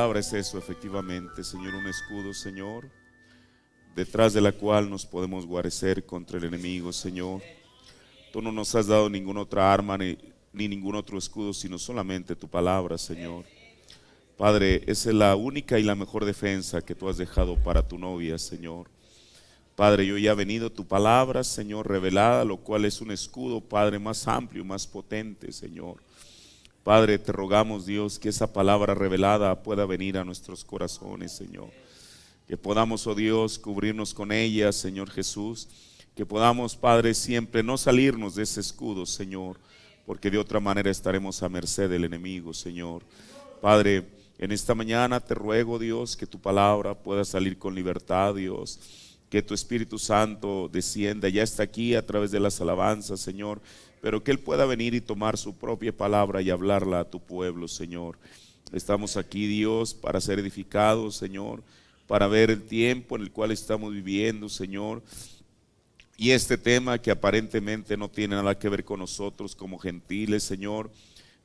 palabra es eso, efectivamente, Señor, un escudo, Señor, detrás de la cual nos podemos guarecer contra el enemigo, Señor. Tú no nos has dado ninguna otra arma ni ningún otro escudo, sino solamente tu palabra, Señor. Padre, esa es la única y la mejor defensa que tú has dejado para tu novia, Señor. Padre, yo ya ha venido tu palabra, Señor, revelada, lo cual es un escudo, Padre, más amplio, más potente, Señor. Padre, te rogamos, Dios, que esa palabra revelada pueda venir a nuestros corazones, Señor. Que podamos, oh Dios, cubrirnos con ella, Señor Jesús. Que podamos, Padre, siempre no salirnos de ese escudo, Señor, porque de otra manera estaremos a merced del enemigo, Señor. Padre, en esta mañana te ruego, Dios, que tu palabra pueda salir con libertad, Dios. Que tu Espíritu Santo descienda, ya está aquí a través de las alabanzas, Señor, pero que Él pueda venir y tomar su propia palabra y hablarla a tu pueblo, Señor. Estamos aquí, Dios, para ser edificados, Señor, para ver el tiempo en el cual estamos viviendo, Señor. Y este tema que aparentemente no tiene nada que ver con nosotros como gentiles, Señor,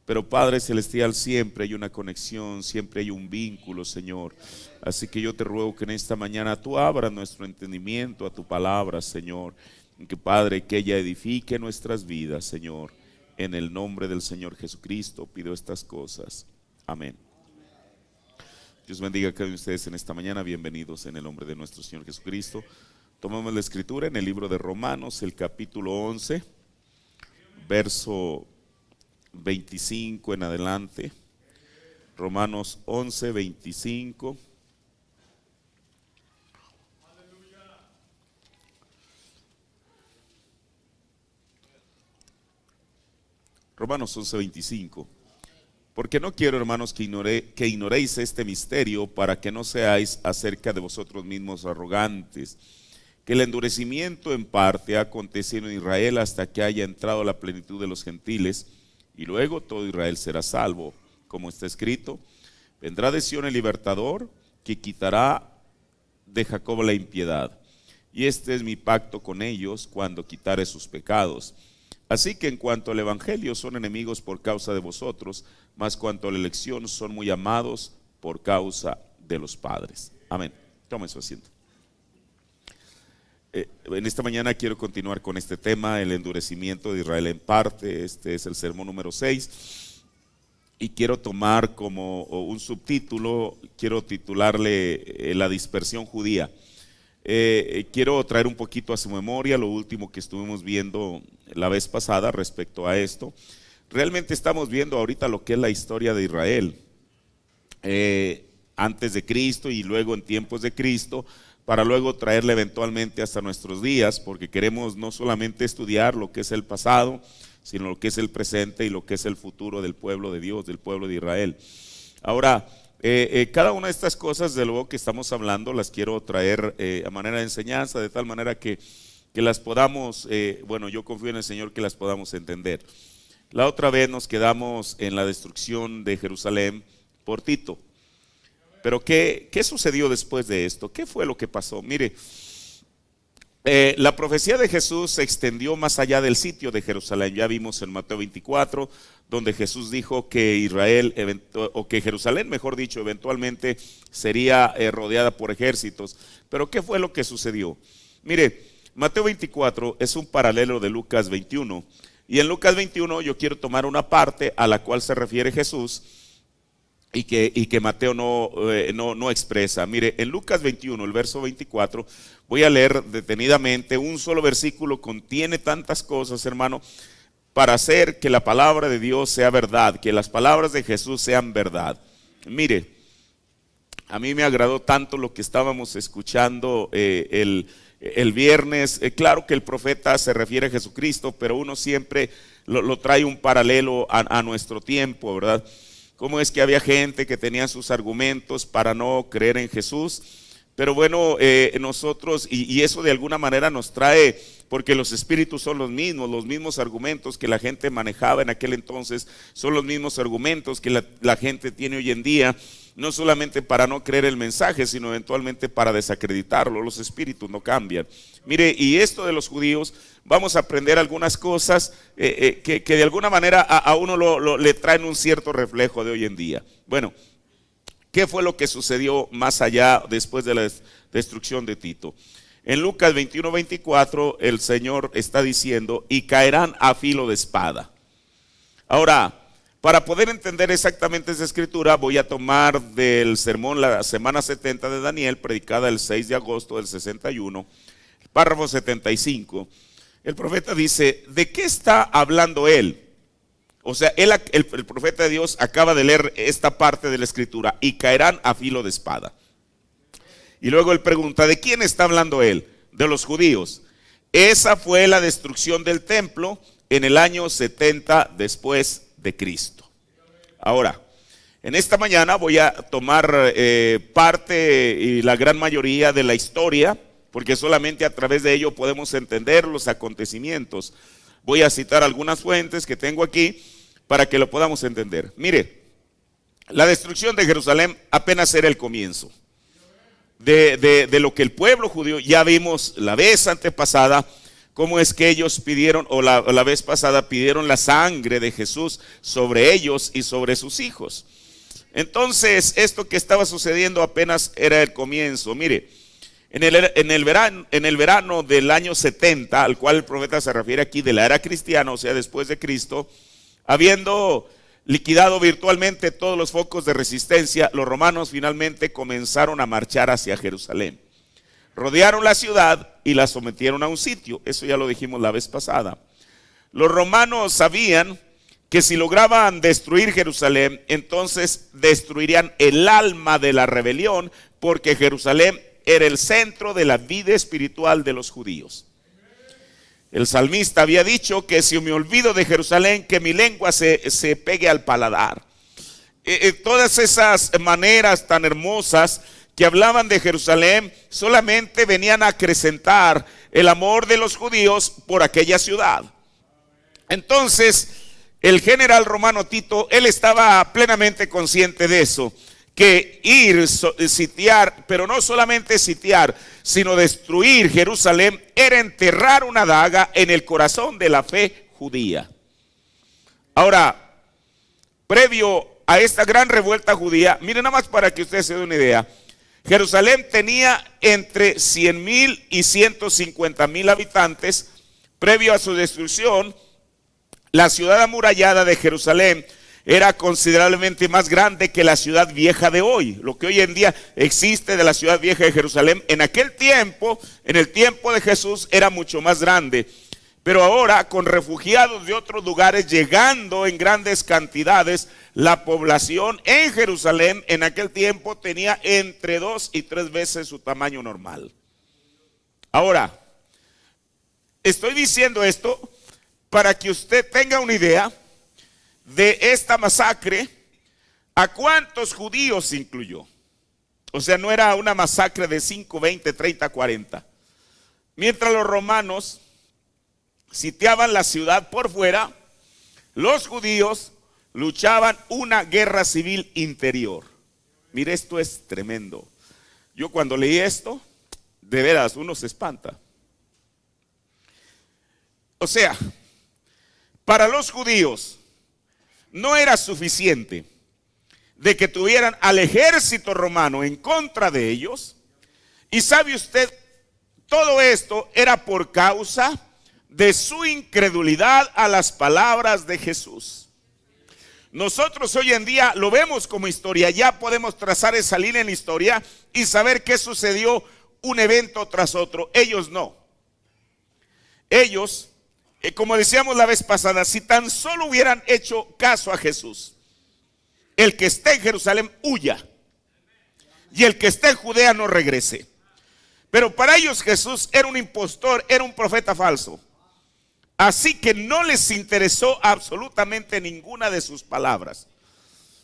pero Padre Celestial, siempre hay una conexión, siempre hay un vínculo, Señor. Así que yo te ruego que en esta mañana tú abras nuestro entendimiento a tu palabra, Señor. Y que, Padre, que ella edifique nuestras vidas, Señor. En el nombre del Señor Jesucristo pido estas cosas. Amén. Dios bendiga a cada uno de ustedes en esta mañana. Bienvenidos en el nombre de nuestro Señor Jesucristo. Tomamos la escritura en el libro de Romanos, el capítulo 11, verso 25 en adelante. Romanos 11, 25. Romanos 11, 25. Porque no quiero, hermanos, que ignoréis este misterio, para que no seáis acerca de vosotros mismos arrogantes, que el endurecimiento en parte ha acontecido en Israel hasta que haya entrado la plenitud de los gentiles, y luego todo Israel será salvo, como está escrito: vendrá de Sión el libertador, que quitará de Jacob la impiedad, y este es mi pacto con ellos cuando quitare sus pecados. Así que en cuanto al evangelio son enemigos por causa de vosotros, mas cuanto a la elección son muy amados por causa de los padres. Amén. Tomen su asiento. En esta mañana quiero continuar con este tema, el endurecimiento de Israel en parte. Este es el sermón número 6 y quiero tomar como un subtítulo, quiero titularle la dispersión judía. Quiero traer un poquito a su memoria lo último que estuvimos viendo la vez pasada respecto a esto. Realmente estamos viendo ahorita lo que es la historia de Israel, antes de Cristo y luego en tiempos de Cristo, para luego traerle eventualmente hasta nuestros días, porque queremos no solamente estudiar lo que es el pasado, sino lo que es el presente y lo que es el futuro del pueblo de Dios, del pueblo de Israel. Ahora, cada una de estas cosas, de luego que estamos hablando, las quiero traer a manera de enseñanza, de tal manera que las podamos, yo confío en el Señor que las podamos entender. La otra vez nos quedamos en la destrucción de Jerusalén por Tito. Pero ¿qué sucedió después de esto? ¿Qué fue lo que pasó? Mire, la profecía de Jesús se extendió más allá del sitio de Jerusalén. Ya vimos en Mateo 24, donde Jesús dijo que Jerusalén, mejor dicho, eventualmente sería rodeada por ejércitos. Pero ¿qué fue lo que sucedió? Mire, Mateo 24 es un paralelo de Lucas 21. Y en Lucas 21 yo quiero tomar una parte a la cual se refiere Jesús y que Mateo no expresa. Mire, en Lucas 21, el verso 24, voy a leer detenidamente. Un solo versículo contiene tantas cosas, hermano, para hacer que la palabra de Dios sea verdad, que las palabras de Jesús sean verdad. Mire, a mí me agradó tanto lo que estábamos escuchando el viernes. Claro que el profeta se refiere a Jesucristo, pero uno siempre lo trae un paralelo a nuestro tiempo, ¿verdad? Cómo es que había gente que tenía sus argumentos para no creer en Jesús. Pero bueno, nosotros, y eso de alguna manera nos trae, porque los espíritus son los mismos argumentos que la gente manejaba en aquel entonces, son los mismos argumentos que la gente tiene hoy en día, no solamente para no creer el mensaje, sino eventualmente para desacreditarlo. Los espíritus no cambian. Mire, y esto de los judíos, vamos a aprender algunas cosas que de alguna manera a uno le traen un cierto reflejo de hoy en día. Bueno, ¿Qué fue lo que sucedió más allá después de la destrucción de Tito? En Lucas 21:24 el Señor está diciendo, y caerán a filo de espada. Ahora, para poder entender exactamente esa escritura, voy a tomar del sermón la semana 70 de Daniel, predicada el 6 de agosto del 61, párrafo 75. El profeta dice, ¿de qué está hablando él? O sea, el profeta de Dios acaba de leer esta parte de la escritura, y caerán a filo de espada. Y luego él pregunta, ¿de quién está hablando él? De los judíos. Esa fue la destrucción del templo en el año 70 después de Cristo. Ahora, en esta mañana voy a tomar parte y la gran mayoría de la historia, porque solamente a través de ello podemos entender los acontecimientos. Voy a citar algunas fuentes que tengo aquí para que lo podamos entender. Mire, la destrucción de Jerusalén apenas era el comienzo de lo que el pueblo judío, ya vimos la vez antepasada, cómo es que ellos pidieron, o la vez pasada pidieron la sangre de Jesús sobre ellos y sobre sus hijos. Entonces, esto que estaba sucediendo apenas era el comienzo. Mire, en el verano del año 70, al cual el profeta se refiere aquí, de la era cristiana, o sea, después de Cristo, habiendo liquidado virtualmente todos los focos de resistencia, los romanos finalmente comenzaron a marchar hacia Jerusalén. Rodearon la ciudad y la sometieron a un sitio. Eso ya lo dijimos la vez pasada. Los romanos sabían que si lograban destruir Jerusalén, entonces destruirían el alma de la rebelión, porque Jerusalén era el centro de la vida espiritual de los judíos. El salmista había dicho que si me olvido de Jerusalén, que mi lengua se pegue al paladar. Todas esas maneras tan hermosas que hablaban de Jerusalén solamente venían a acrecentar el amor de los judíos por aquella ciudad. Entonces, el general romano Tito, él estaba plenamente consciente de eso, que ir, sitiar, pero no solamente sitiar, sino destruir Jerusalén, era enterrar una daga en el corazón de la fe judía. Ahora, previo a esta gran revuelta judía, miren nada más para que ustedes se den una idea, Jerusalén tenía entre 100,000 y 150,000 habitantes. Previo a su destrucción, la ciudad amurallada de Jerusalén era considerablemente más grande que la ciudad vieja de hoy. Lo que hoy en día existe de la ciudad vieja de Jerusalén, en aquel tiempo, en el tiempo de Jesús, era mucho más grande. Pero ahora, con refugiados de otros lugares llegando en grandes cantidades, la población en Jerusalén en aquel tiempo tenía entre 2 y 3 veces su tamaño normal. Ahora, estoy diciendo esto para que usted tenga una idea de esta masacre, a cuántos judíos incluyó. O sea, no era una masacre de 5, 20, 30, 40. Mientras los romanos sitiaban la ciudad por fuera, los judíos luchaban una guerra civil interior. Mire, esto es tremendo. Yo cuando leí esto, de veras, uno se espanta. O sea, para los judíos no era suficiente de que tuvieran al ejército romano en contra de ellos. Y sabe usted, todo esto era por causa de su incredulidad a las palabras de Jesús. Nosotros hoy en día lo vemos como historia, ya podemos trazar esa línea en la historia y saber qué sucedió un evento tras otro. Ellos no. Ellos, como decíamos la vez pasada, si tan solo hubieran hecho caso a Jesús, el que esté en Jerusalén huya y el que esté en Judea no regrese. Pero para ellos Jesús era un impostor, era un profeta falso. Así que no les interesó absolutamente ninguna de sus palabras.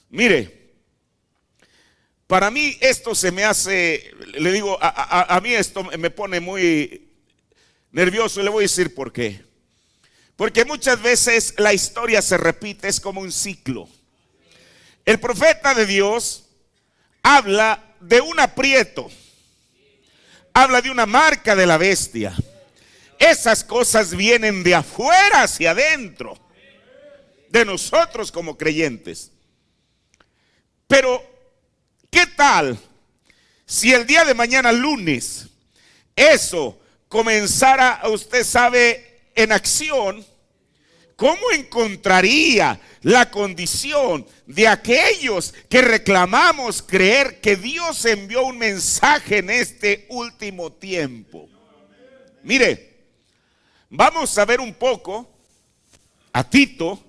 Mire, para mí esto se me hace, le digo, a mí esto me pone muy nervioso y le voy a decir por qué. Porque muchas veces la historia se repite, es como un ciclo. El profeta de Dios habla de un aprieto, habla de una marca de la bestia. Esas cosas vienen de afuera hacia adentro, de nosotros como creyentes. Pero ¿Qué tal si el día de mañana, lunes, eso comenzara, usted sabe, en acción? ¿Cómo encontraría la condición de aquellos que reclamamos creer que Dios envió un mensaje en este último tiempo? Mire, vamos a ver un poco a Tito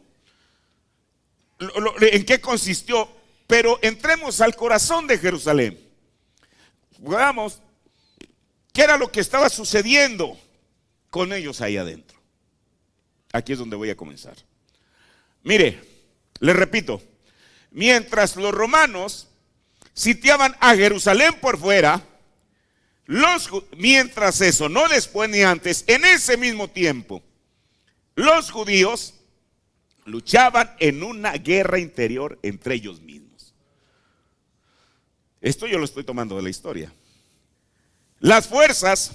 en qué consistió, pero entremos al corazón de Jerusalén. Veamos qué era lo que estaba sucediendo con ellos ahí adentro. Aquí es donde voy a comenzar. Mire, les repito, mientras los romanos sitiaban a Jerusalén por fuera, mientras eso, no después ni antes, en ese mismo tiempo, los judíos luchaban en una guerra interior entre ellos mismos. Esto yo lo estoy tomando de la historia. Las fuerzas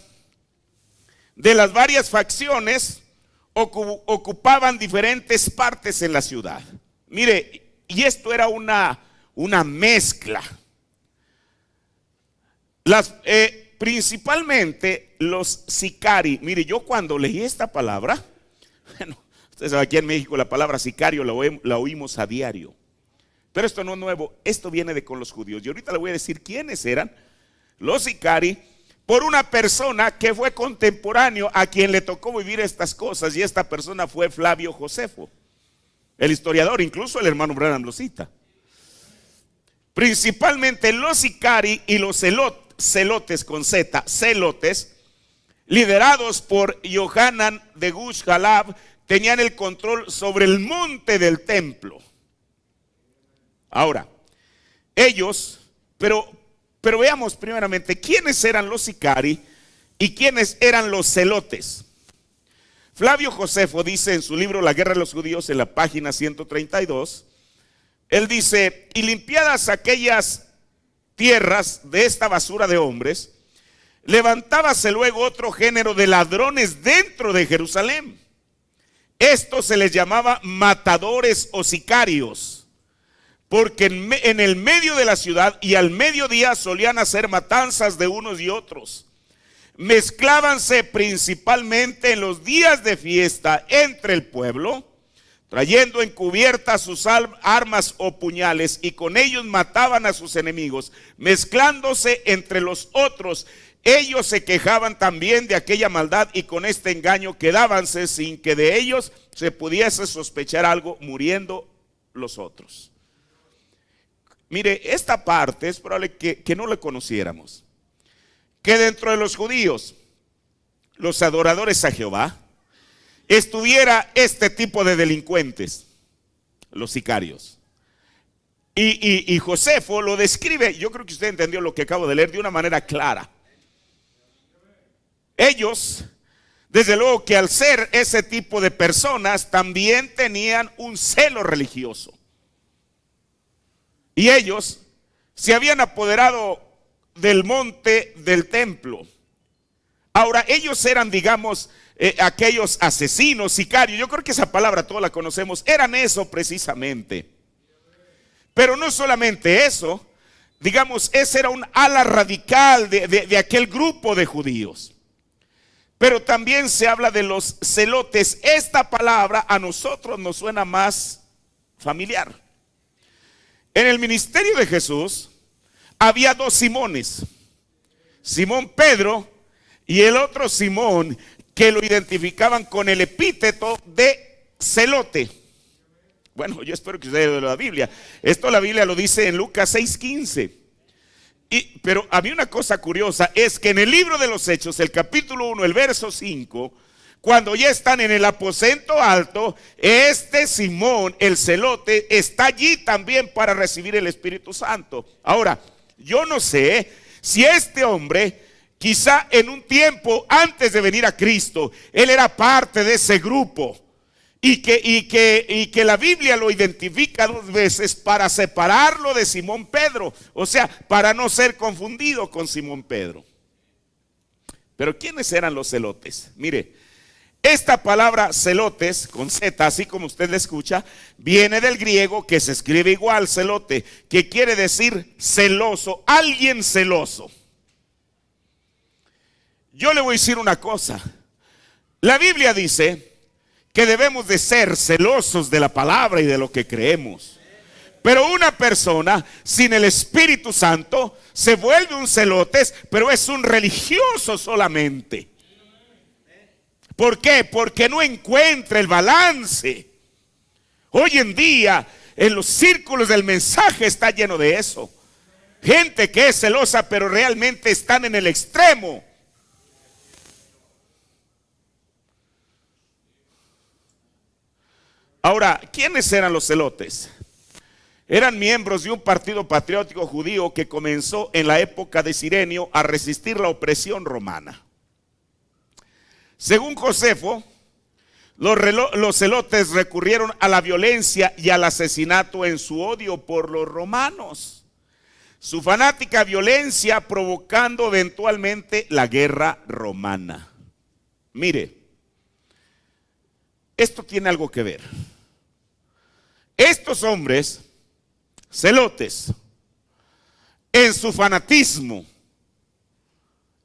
de las varias facciones ocupaban diferentes partes en la ciudad. Mire, y esto era una mezcla. Principalmente los sicari. Mire, yo cuando leí esta palabra, bueno, ustedes saben, aquí en México la palabra sicario la oímos a diario. Pero esto no es nuevo, esto viene con los judíos. Y ahorita le voy a decir quiénes eran los sicari, por una persona que fue contemporáneo a quien le tocó vivir estas cosas, y esta persona fue Flavio Josefo, el historiador. Incluso el hermano Branham lo cita. Principalmente los sicari y los celotes con Z, celotes, liderados por Yohanan de Gush Jalab, tenían el control sobre el monte del templo. Ahora, ellos, pero veamos primeramente quiénes eran los sicari y quiénes eran los celotes. Flavio Josefo dice en su libro La guerra de los judíos, en la página 132, él dice: y limpiadas aquellas tierras de esta basura de hombres, levantábase luego otro género de ladrones dentro de Jerusalén. Estos se les llamaba matadores o sicarios, porque en el medio de la ciudad y al mediodía solían hacer matanzas de unos y otros. Mezclábanse principalmente en los días de fiesta entre el pueblo, trayendo encubiertas sus armas o puñales, y con ellos mataban a sus enemigos, mezclándose entre los otros. Ellos se quejaban también de aquella maldad, y con este engaño quedábanse sin que de ellos se pudiese sospechar algo, muriendo los otros. Mire, esta parte es probable que no la conociéramos. Que dentro de los judíos, los adoradores a Jehová, estuviera este tipo de delincuentes, los sicarios. Y Josefo lo describe, yo creo que usted entendió lo que acabo de leer, de una manera clara. Ellos, desde luego que al ser ese tipo de personas, también tenían un celo religioso. Y ellos se habían apoderado del monte del templo. Ahora, ellos eran, digamos, aquellos asesinos, sicarios. Yo creo que esa palabra todos la conocemos. Eran eso precisamente. Pero no solamente eso, digamos, ese era un ala radical de aquel grupo de judíos. Pero también se habla de los celotes. Esta palabra a nosotros nos suena más familiar. En el ministerio de Jesús había dos Simones, Simón Pedro y el otro Simón, que lo identificaban con el epíteto de celote. Bueno, yo espero que ustedes lean la Biblia. Esto la Biblia lo dice en Lucas 6:15. Pero había una cosa curiosa, es que en el libro de los Hechos, el capítulo 1, el verso 5, cuando ya están en el aposento alto, este Simón, el celote, está allí también para recibir el Espíritu Santo. Ahora, yo no sé si este hombre, quizá en un tiempo antes de venir a Cristo, él era parte de ese grupo. Y que la Biblia lo identifica dos veces para separarlo de Simón Pedro. O sea, para no ser confundido con Simón Pedro. Pero ¿quiénes eran los celotes? Mire, Esta palabra celotes, con Z, así como usted la escucha, viene del griego que se escribe igual, celote, que quiere decir celoso, alguien celoso. Yo le voy a decir una cosa. La Biblia dice que debemos de ser celosos de la palabra y de lo que creemos. Pero una persona sin el Espíritu Santo se vuelve un celotes, pero es un religioso solamente. ¿Por qué? Porque no encuentra el balance. Hoy en día, en los círculos del mensaje está lleno de eso. Gente que es celosa, pero realmente están en el extremo. Ahora, ¿quiénes eran los celotes? Eran miembros de un partido patriótico judío que comenzó en la época de Cirenio a resistir la opresión romana. Según Josefo, los celotes recurrieron a la violencia y al asesinato en su odio por los romanos. Su fanática violencia provocando eventualmente la guerra romana. Mire, esto tiene algo que ver. Estos hombres celotes, en su fanatismo,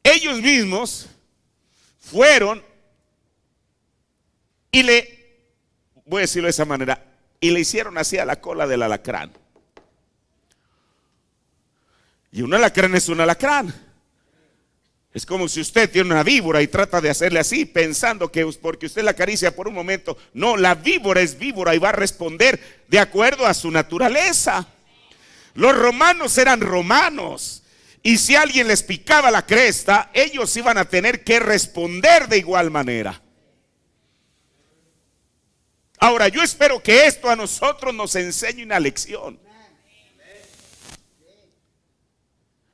ellos mismos fueron y voy a decirlo de esa manera, y le hicieron así a la cola del alacrán. Y un alacrán es un alacrán. Es como si usted tiene una víbora y trata de hacerle así, pensando que porque usted la acaricia por un momento. No, la víbora es víbora y va a responder de acuerdo a su naturaleza. Los romanos eran romanos, y si alguien les picaba la cresta, ellos iban a tener que responder de igual manera. Ahora, yo espero que esto a nosotros nos enseñe una lección.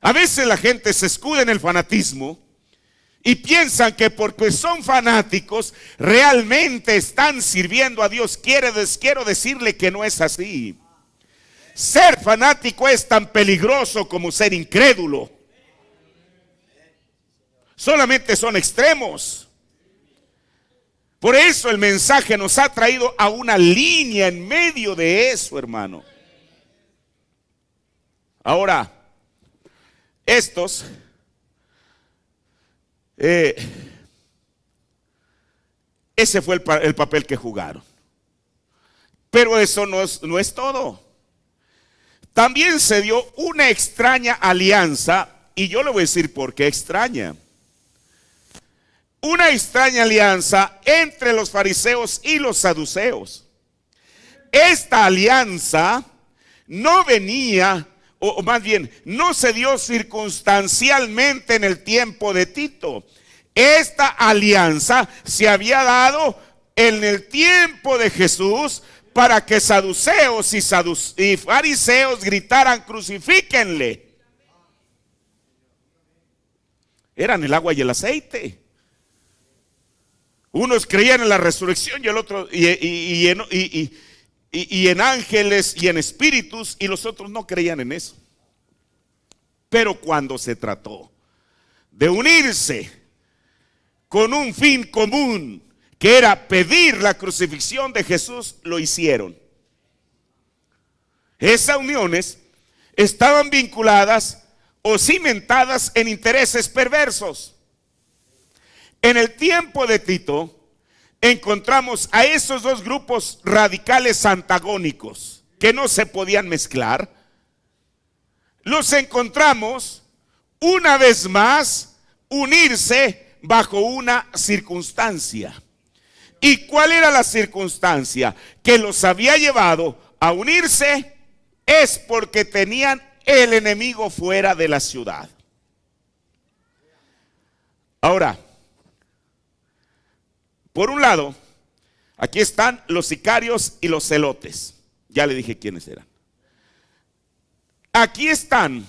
A veces la gente se escuda en el fanatismo y piensan que porque son fanáticos realmente están sirviendo a Dios. Quiero decirle que no es así. Ser fanático es tan peligroso como ser incrédulo. Solamente son extremos. Por eso el mensaje nos ha traído a una línea en medio de eso, hermano. Ahora, estos ese fue el papel que jugaron. Pero eso no es todo. También se dio una extraña alianza, y yo le voy a decir por qué extraña. Una extraña alianza entre los fariseos y los saduceos. Esta alianza no venía, o más bien, no se dio circunstancialmente en el tiempo de Tito. Esta alianza se había dado en el tiempo de Jesús, para que saduceos y fariseos gritaran: crucifíquenle. Eran el agua y el aceite. Unos creían en la resurrección y el otro y en ángeles y en espíritus, y los otros no creían en eso. Pero cuando se trató de unirse con un fin común, que era pedir la crucifixión de Jesús, lo hicieron. Esas uniones estaban vinculadas o cimentadas en intereses perversos. En el tiempo de Tito encontramos a esos dos grupos radicales antagónicos que no se podían mezclar. Los encontramos una vez más unirse bajo una circunstancia. ¿Y cuál era la circunstancia que los había llevado a unirse? Es porque tenían el enemigo fuera de la ciudad. Ahora, por un lado, aquí están los sicarios y los celotes. Ya le dije quiénes eran. Aquí están,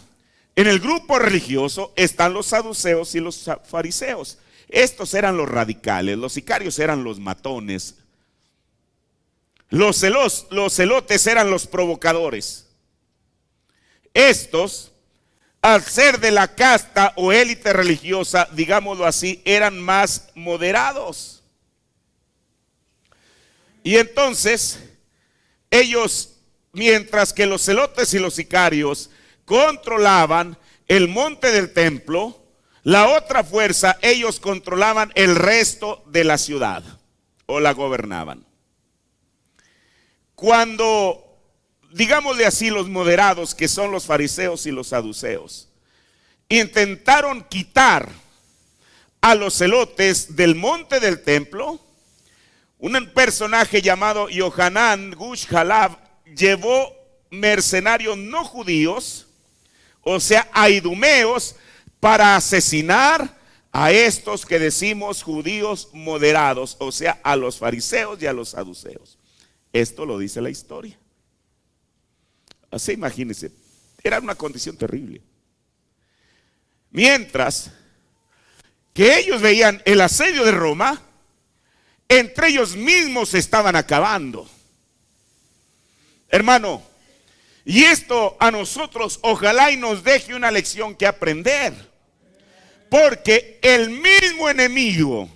en el grupo religioso, están los saduceos y los fariseos. Estos eran los radicales, los sicarios eran los matones, los celotes eran los provocadores. Estos, al ser de la casta o élite religiosa, digámoslo así, eran más moderados. Y entonces ellos, mientras que los celotes y los sicarios controlaban el monte del templo, la otra fuerza, ellos controlaban el resto de la ciudad o la gobernaban. Cuando, digámosle así, los moderados, que son los fariseos y los saduceos, intentaron quitar a los celotes del monte del templo, un personaje llamado Yohanan Gush Halab llevó mercenarios no judíos, o sea, a idumeos, para asesinar a estos que decimos judíos moderados, o sea, a los fariseos y a los saduceos. Esto lo dice la historia. Así, imagínense, era una condición terrible. Mientras que ellos veían el asedio de Roma, entre ellos mismos se estaban acabando. Hermano, y esto a nosotros ojalá y nos deje una lección que aprender. Porque el mismo enemigo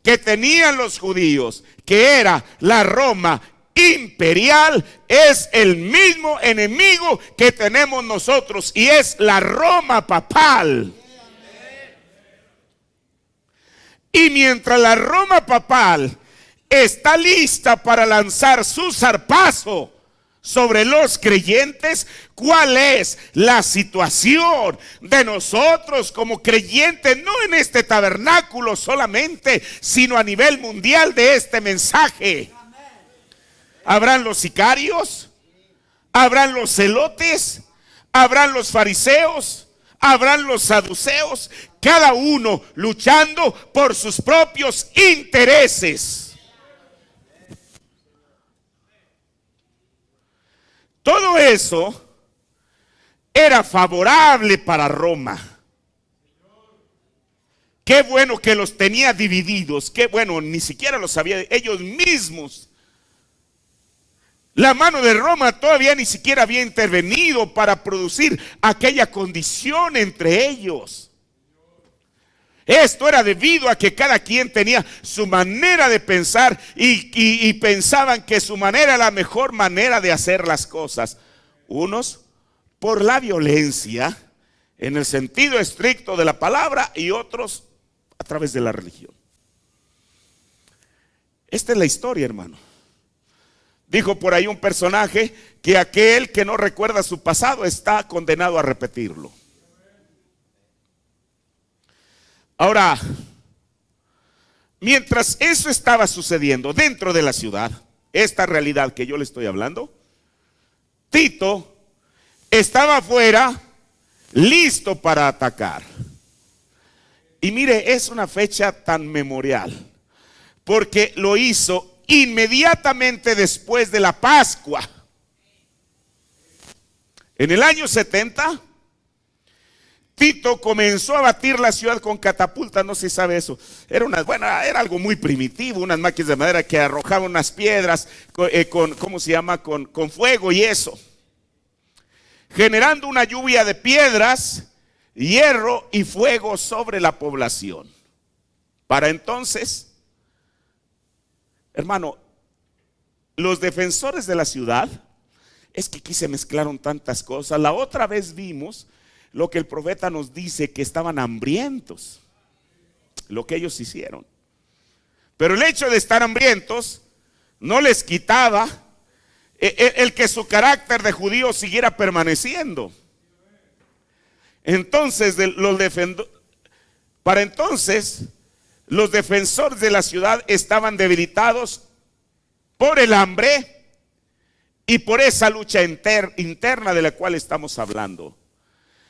que tenían los judíos, que era la Roma imperial, es el mismo enemigo que tenemos nosotros, y es la Roma papal. Y mientras la Roma papal está lista para lanzar su zarpazo sobre los creyentes, ¿cuál es la situación de nosotros como creyentes? No en este tabernáculo solamente, sino a nivel mundial de este mensaje. ¿Habrán los sicarios? ¿Habrán los celotes? ¿Habrán los fariseos? ¿Habrán los saduceos? Cada uno luchando por sus propios intereses. Todo eso era favorable para Roma. Qué bueno que los tenía divididos. Qué bueno, ni siquiera lo sabían ellos mismos. La mano de Roma todavía ni siquiera había intervenido para producir aquella condición entre ellos. Esto era debido a que cada quien tenía su manera de pensar y pensaban que su manera era la mejor manera de hacer las cosas. Unos por la violencia, en el sentido estricto de la palabra, y otros a través de la religión. Esta es la historia, hermano. Dijo por ahí un personaje que aquel que no recuerda su pasado está condenado a repetirlo. Ahora, mientras eso estaba sucediendo dentro de la ciudad, esta realidad que yo le estoy hablando, Tito estaba afuera listo para atacar. Y mire, es una fecha tan memorial, porque lo hizo inmediatamente después de la Pascua. En el año 70, Tito comenzó a batir la ciudad con catapultas. No sé si sabe eso. Era algo muy primitivo, unas máquinas de madera que arrojaban unas piedras con fuego y eso, generando una lluvia de piedras, hierro y fuego sobre la población. Para entonces, hermano, los defensores de la ciudad, es que aquí se mezclaron tantas cosas. La otra vez vimos lo que el profeta nos dice, que estaban hambrientos, lo que ellos hicieron. Pero el hecho de estar hambrientos no les quitaba el que su carácter de judío siguiera permaneciendo. Entonces, para entonces, los defensores de la ciudad estaban debilitados por el hambre y por esa lucha interna de la cual estamos hablando.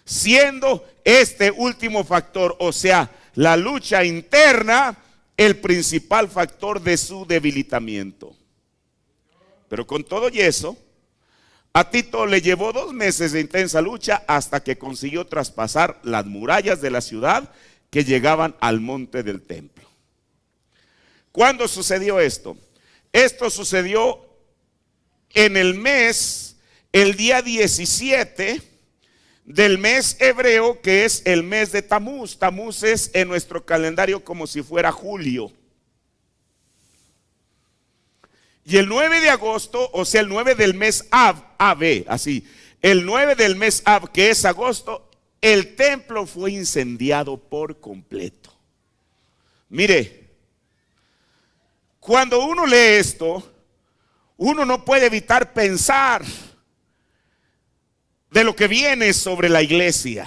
Siendo este último factor, o sea, la lucha interna, el principal factor de su debilitamiento. Pero con todo y eso, a Tito le llevó 2 meses de intensa lucha hasta que consiguió traspasar las murallas de la ciudad que llegaban al monte del templo. ¿Cuándo sucedió esto? Esto sucedió en el día 17 del mes hebreo, que es el mes de Tamuz. Tamuz es en nuestro calendario como si fuera julio. Y el 9 de agosto, o sea, el 9 del mes Ab, así, el 9 del mes Ab, que es agosto, el templo fue incendiado por completo. Mire, cuando uno lee esto, uno no puede evitar pensar de lo que viene sobre la iglesia.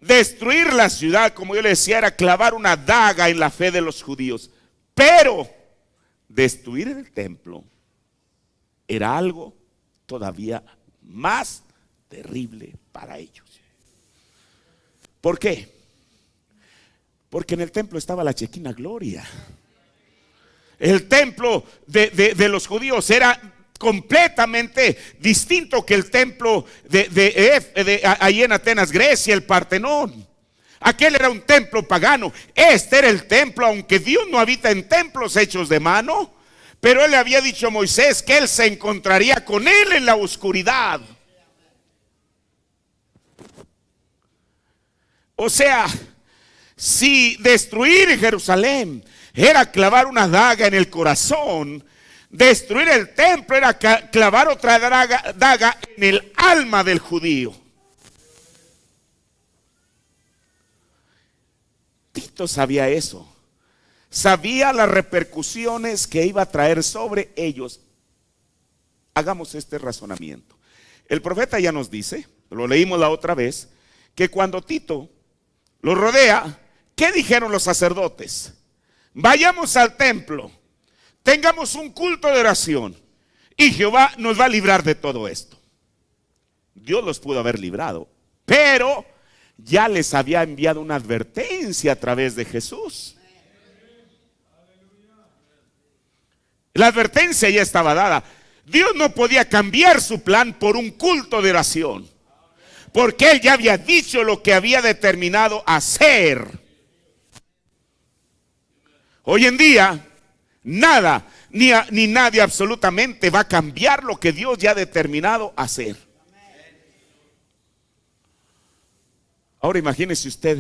Destruir la ciudad, como yo le decía, era clavar una daga en la fe de los judíos. Pero destruir el templo era algo todavía más terrible para ellos. ¿Por qué? Porque en el templo estaba la Shekinah gloria. El templo de los judíos era completamente distinto que el templo ahí en Atenas, Grecia, el Partenón. Aquel era un templo pagano. Este era el templo, aunque Dios no habita en templos hechos de mano, pero él le había dicho a Moisés que él se encontraría con él en la oscuridad. O sea, si destruir Jerusalén era clavar una daga en el corazón, destruir el templo era clavar otra daga en el alma del judío. Tito sabía eso. Sabía las repercusiones que iba a traer sobre ellos. Hagamos este razonamiento. El profeta ya nos dice, lo leímos la otra vez, que cuando Tito lo rodea, ¿qué dijeron los sacerdotes? Vayamos al templo, tengamos un culto de oración y Jehová nos va a librar de todo esto. Dios los pudo haber librado, pero ya les había enviado una advertencia a través de Jesús. La advertencia ya estaba dada. Dios no podía cambiar su plan por un culto de oración, porque Él ya había dicho lo que había determinado hacer. Hoy en día, nada, ni nadie absolutamente va a cambiar lo que Dios ya ha determinado hacer. Ahora imagínese usted,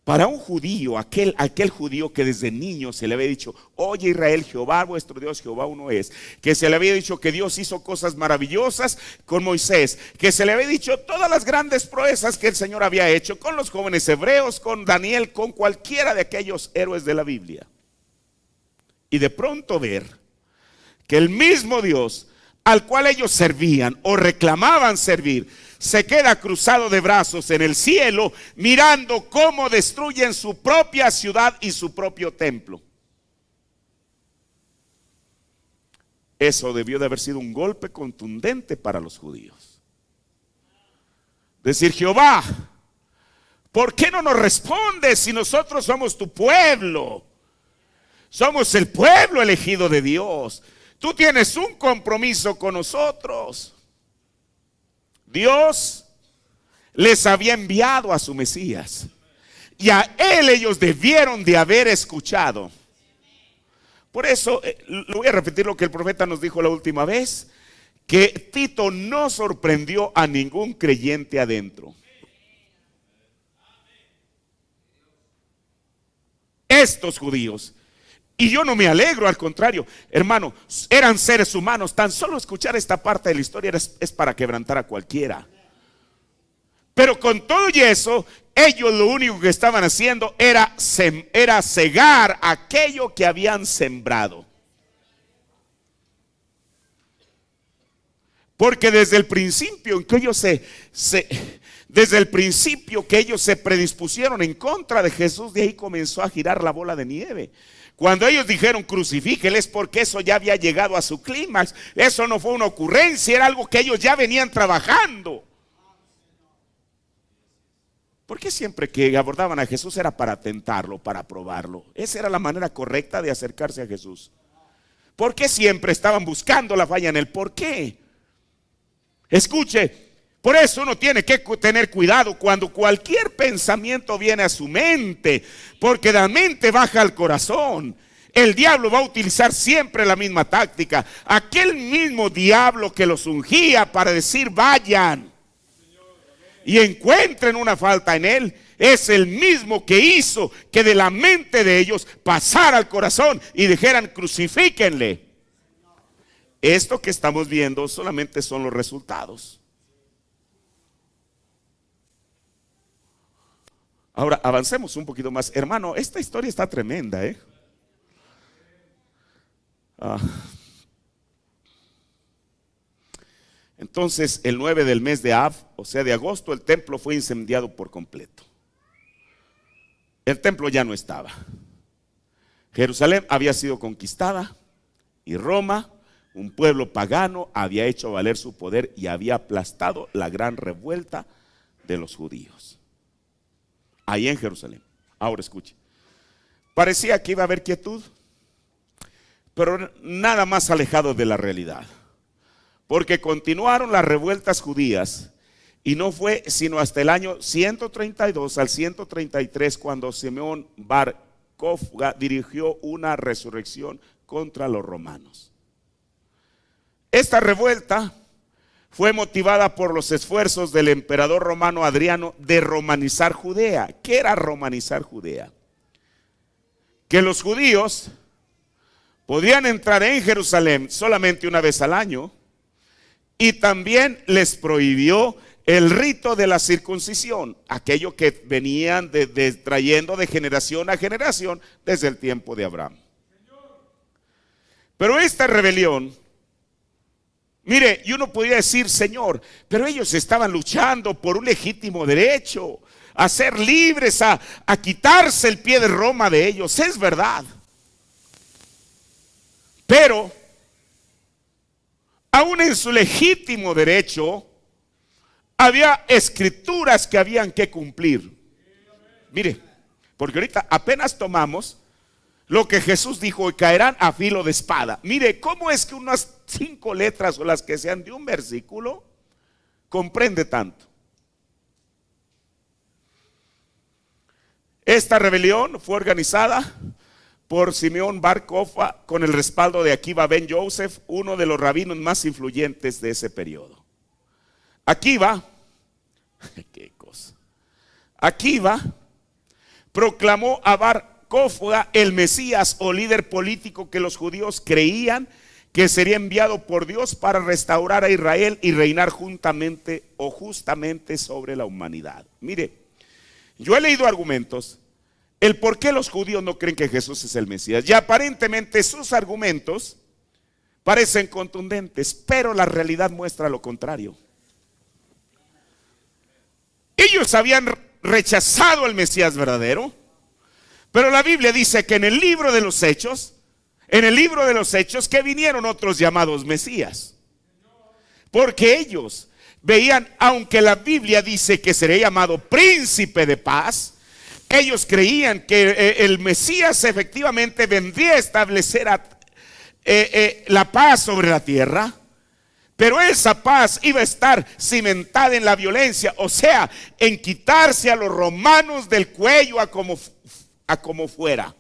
para un judío, aquel judío que desde niño se le había dicho, oye Israel, Jehová vuestro Dios, Jehová uno es, que se le había dicho que Dios hizo cosas maravillosas con Moisés, que se le había dicho todas las grandes proezas que el Señor había hecho con los jóvenes hebreos, con Daniel, con cualquiera de aquellos héroes de la Biblia. Y de pronto ver que el mismo Dios al cual ellos servían o reclamaban servir, se queda cruzado de brazos en el cielo, mirando cómo destruyen su propia ciudad y su propio templo. Eso debió de haber sido un golpe contundente para los judíos. Decir, Jehová, ¿por qué no nos respondes si nosotros somos tu pueblo? Somos el pueblo elegido de Dios. Tú tienes un compromiso con nosotros. Dios les había enviado a su Mesías y a él ellos debieron de haber escuchado. Por eso, lo voy a repetir lo que el profeta nos dijo la última vez, que Tito no sorprendió a ningún creyente adentro. Estos judíos, y yo no me alegro, al contrario, hermano, eran seres humanos. Tan solo escuchar esta parte de la historia es para quebrantar a cualquiera. Pero con todo y eso, ellos lo único que estaban haciendo era cegar aquello que habían sembrado. Porque desde el principio en que ellos desde el principio que ellos se predispusieron en contra de Jesús, de ahí comenzó a girar la bola de nieve. Cuando ellos dijeron crucifíqueles, porque eso ya había llegado a su clímax. Eso no fue una ocurrencia, era algo que ellos ya venían trabajando. Porque siempre que abordaban a Jesús era para tentarlo, para probarlo. Esa era la manera correcta de acercarse a Jesús. ¿Por qué siempre estaban buscando la falla en él? ¿Por qué? Escuche, por eso uno tiene que tener cuidado cuando cualquier pensamiento viene a su mente, porque la mente baja al corazón. El diablo va a utilizar siempre la misma táctica. Aquel mismo diablo que los ungía para decir vayan y encuentren una falta en él, es el mismo que hizo que de la mente de ellos pasara al corazón y dijeran: crucifíquenle. Esto que estamos viendo solamente son los resultados. Ahora avancemos un poquito más. Hermano, esta historia está tremenda, Entonces, el 9 del mes de Av, o sea de agosto, el templo fue incendiado por completo. El templo ya no estaba. Jerusalén había sido conquistada y Roma, un pueblo pagano, había hecho valer su poder y había aplastado la gran revuelta de los judíos. Ahí en Jerusalén. Ahora escuche. Parecía que iba a haber quietud, pero nada más alejado de la realidad. Porque continuaron las revueltas judías y no fue sino hasta el año 132 al 133 cuando Simeón Bar Kokhba dirigió una resurrección contra los romanos. Esta revuelta fue motivada por los esfuerzos del emperador romano Adriano de romanizar Judea. ¿Qué era romanizar Judea? Que los judíos podían entrar en Jerusalén solamente una vez al año, y también les prohibió el rito de la circuncisión, aquello que venían trayendo de generación a generación desde el tiempo de Abraham. Pero esta rebelión, mire, y uno podría decir: Señor, pero ellos estaban luchando por un legítimo derecho, a ser libres, a quitarse el pie de Roma de ellos. Es verdad. Pero aún en su legítimo derecho, había escrituras que habían que cumplir. Mire, porque ahorita apenas tomamos lo que Jesús dijo: y caerán a filo de espada. Mire, ¿cómo es que unas 5 letras o las que sean de un versículo comprende tanto? Esta rebelión fue organizada por Simeón Bar Kokhba con el respaldo de Akiba ben Yosef, uno de los rabinos más influyentes de ese periodo. Akiba, qué cosa. Akiba proclamó a Bar Kokhba el Mesías o líder político que los judíos creían que sería enviado por Dios para restaurar a Israel y reinar justamente sobre la humanidad. Mire, yo he leído argumentos el por qué los judíos no creen que Jesús es el Mesías. Y aparentemente sus argumentos parecen contundentes, pero la realidad muestra lo contrario. Ellos habían rechazado al Mesías verdadero, pero la Biblia dice que en el libro de los Hechos, que vinieron otros llamados Mesías. Porque ellos veían, aunque la Biblia dice que sería llamado príncipe de paz, ellos creían que el Mesías efectivamente vendría a establecer la paz sobre la tierra, pero esa paz iba a estar cimentada en la violencia, o sea, en quitarse a los romanos del cuello a como fuera.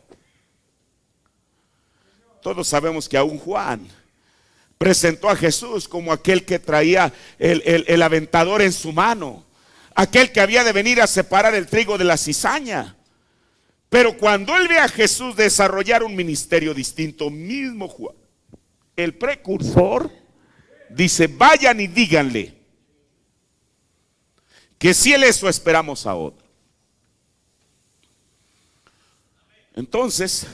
Todos sabemos que aún Juan presentó a Jesús como aquel que traía el aventador en su mano, aquel que había de venir a separar el trigo de la cizaña. Pero cuando él ve a Jesús desarrollar un ministerio distinto, mismo Juan, el precursor, dice: vayan y díganle que si él es, eso esperamos a otro. Entonces,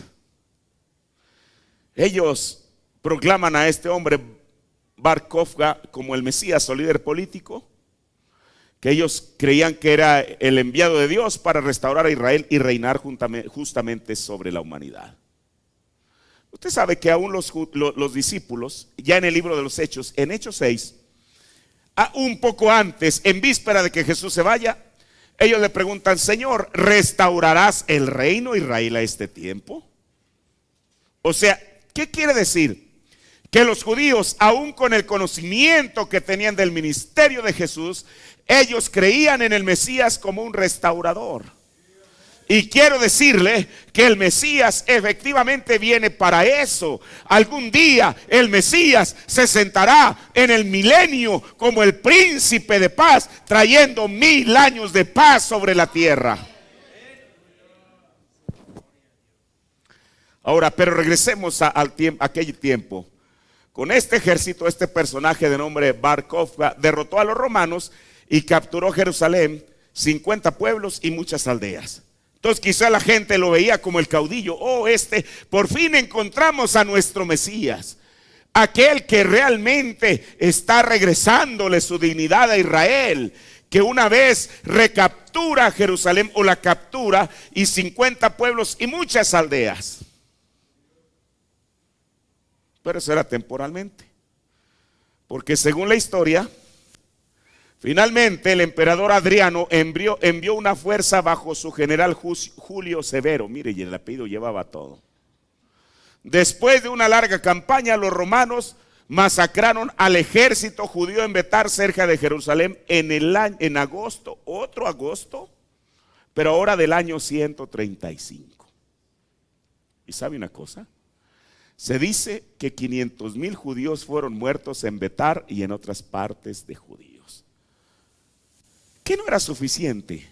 ellos proclaman a este hombre Bar Kokhba como el Mesías o líder político, que ellos creían que era el enviado de Dios para restaurar a Israel y reinar justamente sobre la humanidad. Usted sabe que aún los discípulos, ya en el libro de los Hechos, en Hechos 6, un poco antes, en víspera de que Jesús se vaya, ellos le preguntan: Señor, ¿restaurarás el reino de Israel a este tiempo? O sea, ¿qué quiere decir? Que los judíos, aún con el conocimiento que tenían del ministerio de Jesús, ellos creían en el Mesías como un restaurador. Y quiero decirle que el Mesías efectivamente viene para eso. Algún día el Mesías se sentará en el milenio como el príncipe de paz, trayendo 1000 años de paz sobre la tierra. Ahora, pero regresemos al tiempo, aquel tiempo. Con este ejército, este personaje de nombre Bar Kokhba derrotó a los romanos y capturó Jerusalén, 50 pueblos y muchas aldeas. Entonces quizá la gente lo veía como el caudillo. Oh, por fin encontramos a nuestro Mesías, aquel que realmente está regresándole su dignidad a Israel, que una vez recaptura Jerusalén, o la captura, y 50 pueblos y muchas aldeas. Pero eso era temporalmente, porque según la historia, finalmente el emperador Adriano envió una fuerza bajo su general Julio Severo. Mire, y el apellido llevaba todo. Después de una larga campaña, los romanos masacraron al ejército judío en Betar, cerca de Jerusalén, en agosto, otro agosto, pero ahora del año 135. ¿Y sabe una cosa? Se dice que 500,000 judíos fueron muertos en Betar y en otras partes de judíos. ¿Qué no era suficiente?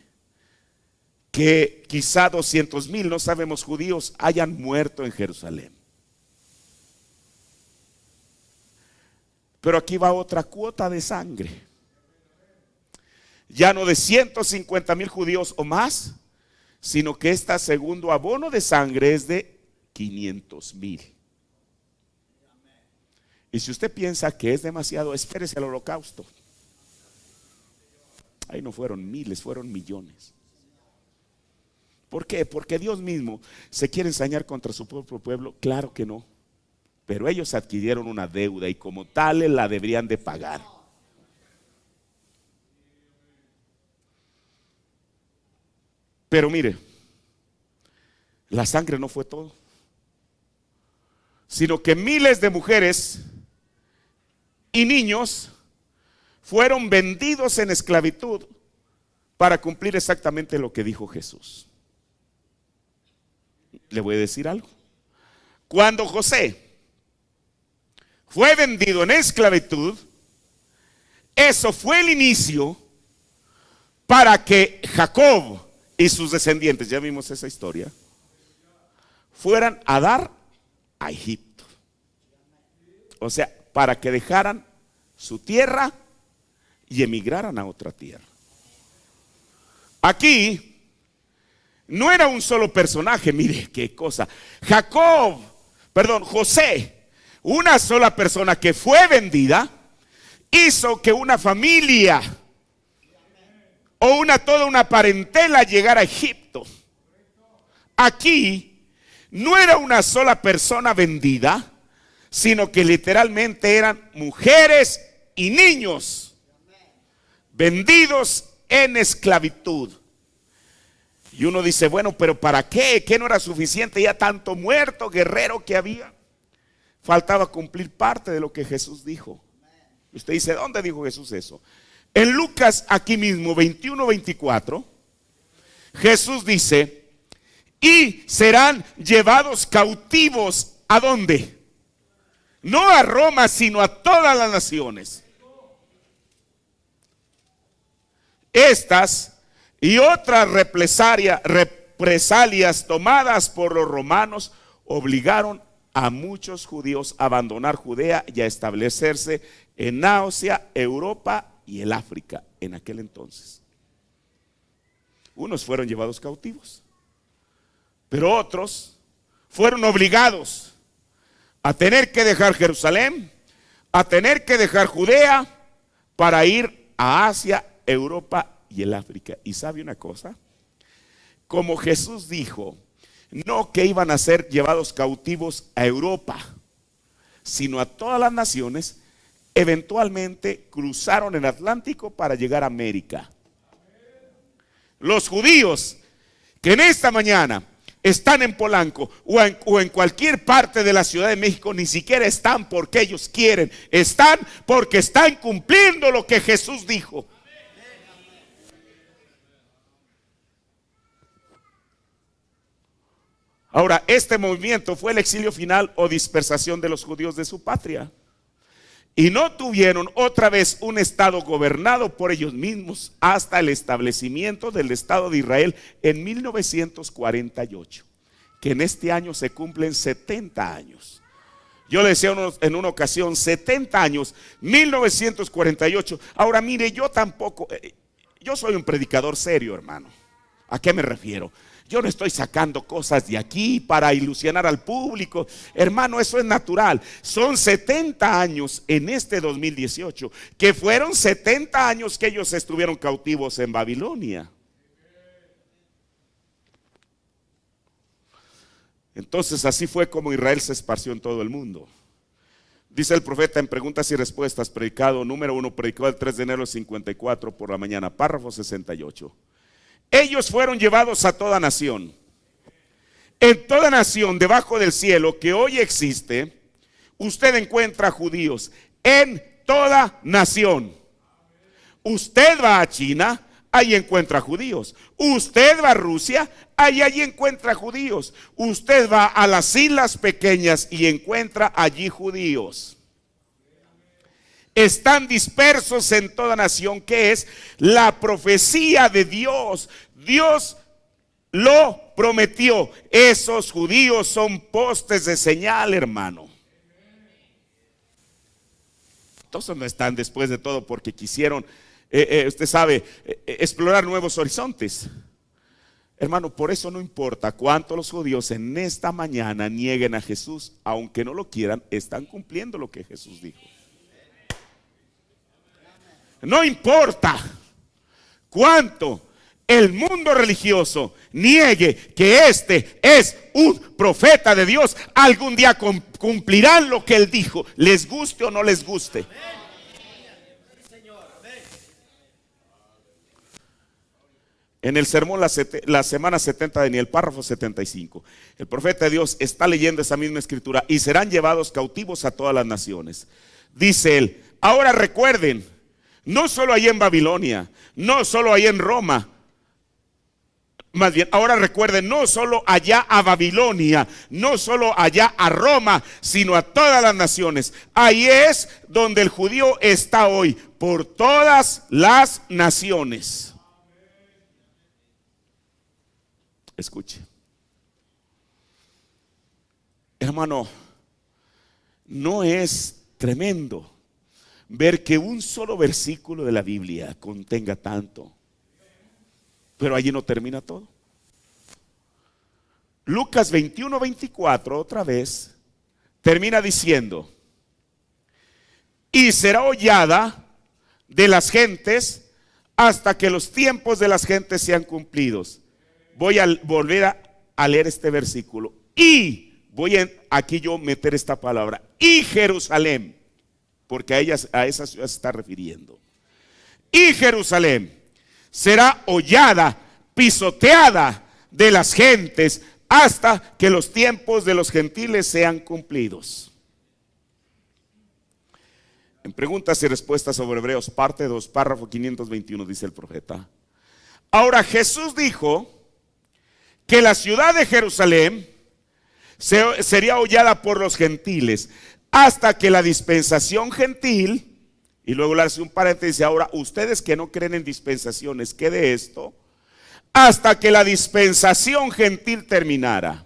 Que quizá 200,000, no sabemos, judíos hayan muerto en Jerusalén. Pero aquí va otra cuota de sangre. Ya no de 150,000 judíos o más, sino que este segundo abono de sangre es de 500,000. Y si usted piensa que es demasiado, espérese al holocausto. Ahí no fueron miles, fueron millones. ¿Por qué? Porque Dios mismo se quiere ensañar contra su propio pueblo. Claro que no. Pero ellos adquirieron una deuda y como tales la deberían de pagar. Pero mire, la sangre no fue todo, sino que miles de mujeres y niños fueron vendidos en esclavitud para cumplir exactamente lo que dijo Jesús. Le voy a decir algo. Cuando José fue vendido en esclavitud, eso fue el inicio para que Jacob y sus descendientes, ya vimos esa historia, fueran a dar a Egipto. O sea, para que dejaran su tierra y emigraran a otra tierra. Aquí no era un solo personaje, mire qué cosa. José, una sola persona que fue vendida, hizo que una familia o toda una parentela llegara a Egipto. Aquí no era una sola persona vendida, sino que literalmente eran mujeres y niños vendidos en esclavitud. Y uno dice, bueno, pero ¿para qué? ¿Qué no era suficiente ya tanto muerto, guerrero que había? Faltaba cumplir parte de lo que Jesús dijo. Y usted dice, ¿dónde dijo Jesús eso? En Lucas, aquí mismo, 21-24, Jesús dice, y serán llevados cautivos, ¿a dónde? No a Roma, sino a todas las naciones. Estas y otras represalias tomadas por los romanos obligaron a muchos judíos a abandonar Judea y a establecerse en Asia, Europa y el África en aquel entonces. Unos fueron llevados cautivos, pero otros fueron obligados a tener que dejar Jerusalén, a tener que dejar Judea para ir a Asia, Europa y el África. Y sabe una cosa, como Jesús dijo, no que iban a ser llevados cautivos a Europa, sino a todas las naciones, eventualmente cruzaron el Atlántico para llegar a América. Los judíos que en esta mañana están en Polanco o en cualquier parte de la Ciudad de México, ni siquiera están porque ellos quieren, están porque están cumpliendo lo que Jesús dijo. Ahora, este movimiento fue el exilio final o dispersación de los judíos de su patria. Y no tuvieron otra vez un estado gobernado por ellos mismos hasta el establecimiento del Estado de Israel en 1948. que en este año se cumplen 70 años. Yo le decía en una ocasión, 70 años, 1948. Ahora mire, yo tampoco, yo soy un predicador serio, hermano. ¿A qué me refiero? Yo no estoy sacando cosas de aquí para ilusionar al público. Hermano, eso es natural. Son 70 años en este 2018, que fueron 70 años que ellos estuvieron cautivos en Babilonia. Entonces así fue como Israel se esparció en todo el mundo. Dice el profeta en Preguntas y Respuestas, predicado número 1, predicado el 3 de enero del 54 por la mañana, párrafo 68. Ellos fueron llevados a toda nación. En toda nación debajo del cielo que hoy existe, usted encuentra judíos. En toda nación. Usted va a China, ahí encuentra judíos. Usted va a Rusia, allí encuentra judíos. Usted va a las islas pequeñas y encuentra allí judíos. Están dispersos en toda nación, que es la profecía de Dios. Dios lo prometió. Esos judíos son postes de señal, hermano. Entonces no están después de todo porque quisieron, usted sabe, explorar nuevos horizontes. Hermano, por eso no importa cuánto los judíos en esta mañana nieguen a Jesús, aunque no lo quieran, están cumpliendo lo que Jesús dijo. No importa cuánto el mundo religioso niegue que este es un profeta de Dios, algún día cumplirán lo que él dijo, les guste o no les guste. En el sermón la semana 70 de Daniel, párrafo 75, el profeta de Dios está leyendo esa misma escritura: y serán llevados cautivos a todas las naciones. Dice él: ahora recuerden, no solo allá en Babilonia, no solo allá en Roma, más bien, ahora recuerden, no solo allá a Babilonia, no solo allá a Roma, sino a todas las naciones. Ahí es donde el judío está hoy, por todas las naciones. Escuche, hermano, ¿no es tremendo ver que un solo versículo de la Biblia contenga tanto? Pero allí no termina todo. Lucas 21:24 otra vez termina diciendo: y será hollada de las gentes hasta que los tiempos de las gentes sean cumplidos. Voy a volver a leer este versículo. Y voy aquí yo meter esta palabra: y Jerusalén, porque a esa ciudad se está refiriendo. Y Jerusalén será hollada, pisoteada de las gentes hasta que los tiempos de los gentiles sean cumplidos. En Preguntas y Respuestas sobre Hebreos, parte 2, párrafo 521, dice el profeta: ahora Jesús dijo que la ciudad de Jerusalén sería hollada por los gentiles hasta que la dispensación gentil. Y luego le hace un paréntesis: ahora ustedes que no creen en dispensaciones, ¿qué de esto? Hasta que la dispensación gentil terminara.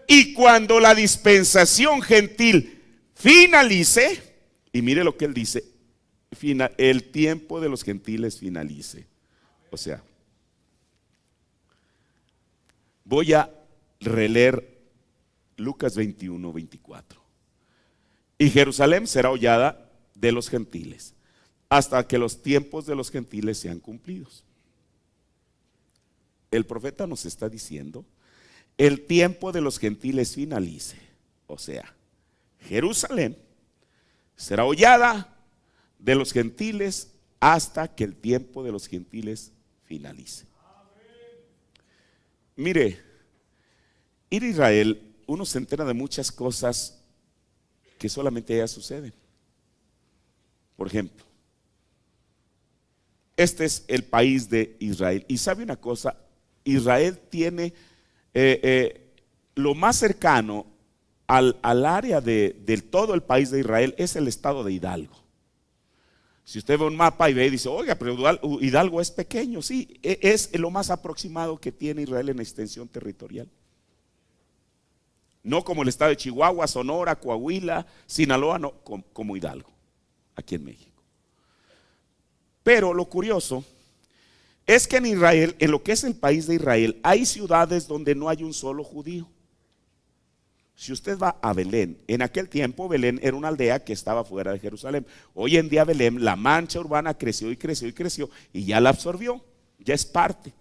Y cuando la dispensación gentil finalice, y mire lo que él dice, el tiempo de los gentiles finalice. O sea, voy a releer Lucas 21:24. Y Jerusalén será hollada de los gentiles hasta que los tiempos de los gentiles sean cumplidos. El profeta nos está diciendo: el tiempo de los gentiles finalice. O sea, Jerusalén será hollada de los gentiles hasta que el tiempo de los gentiles finalice. Mire, ir a Israel, uno se entera de muchas cosas que solamente allá suceden. Por ejemplo, este es el país de Israel. Y sabe una cosa, Israel tiene lo más cercano al área de todo el país de Israel es el estado de Hidalgo. Si usted ve un mapa y ve y dice: oiga, pero Hidalgo es pequeño. Sí, es lo más aproximado que tiene Israel en extensión territorial. No como el estado de Chihuahua, Sonora, Coahuila, Sinaloa, no, como Hidalgo, aquí en México. Pero lo curioso es que en Israel, en lo que es el país de Israel, hay ciudades donde no hay un solo judío. Si usted va a Belén, en aquel tiempo Belén era una aldea que estaba fuera de Jerusalén. Hoy en día Belén, la mancha urbana creció y creció y creció y ya la absorbió, ya es parte.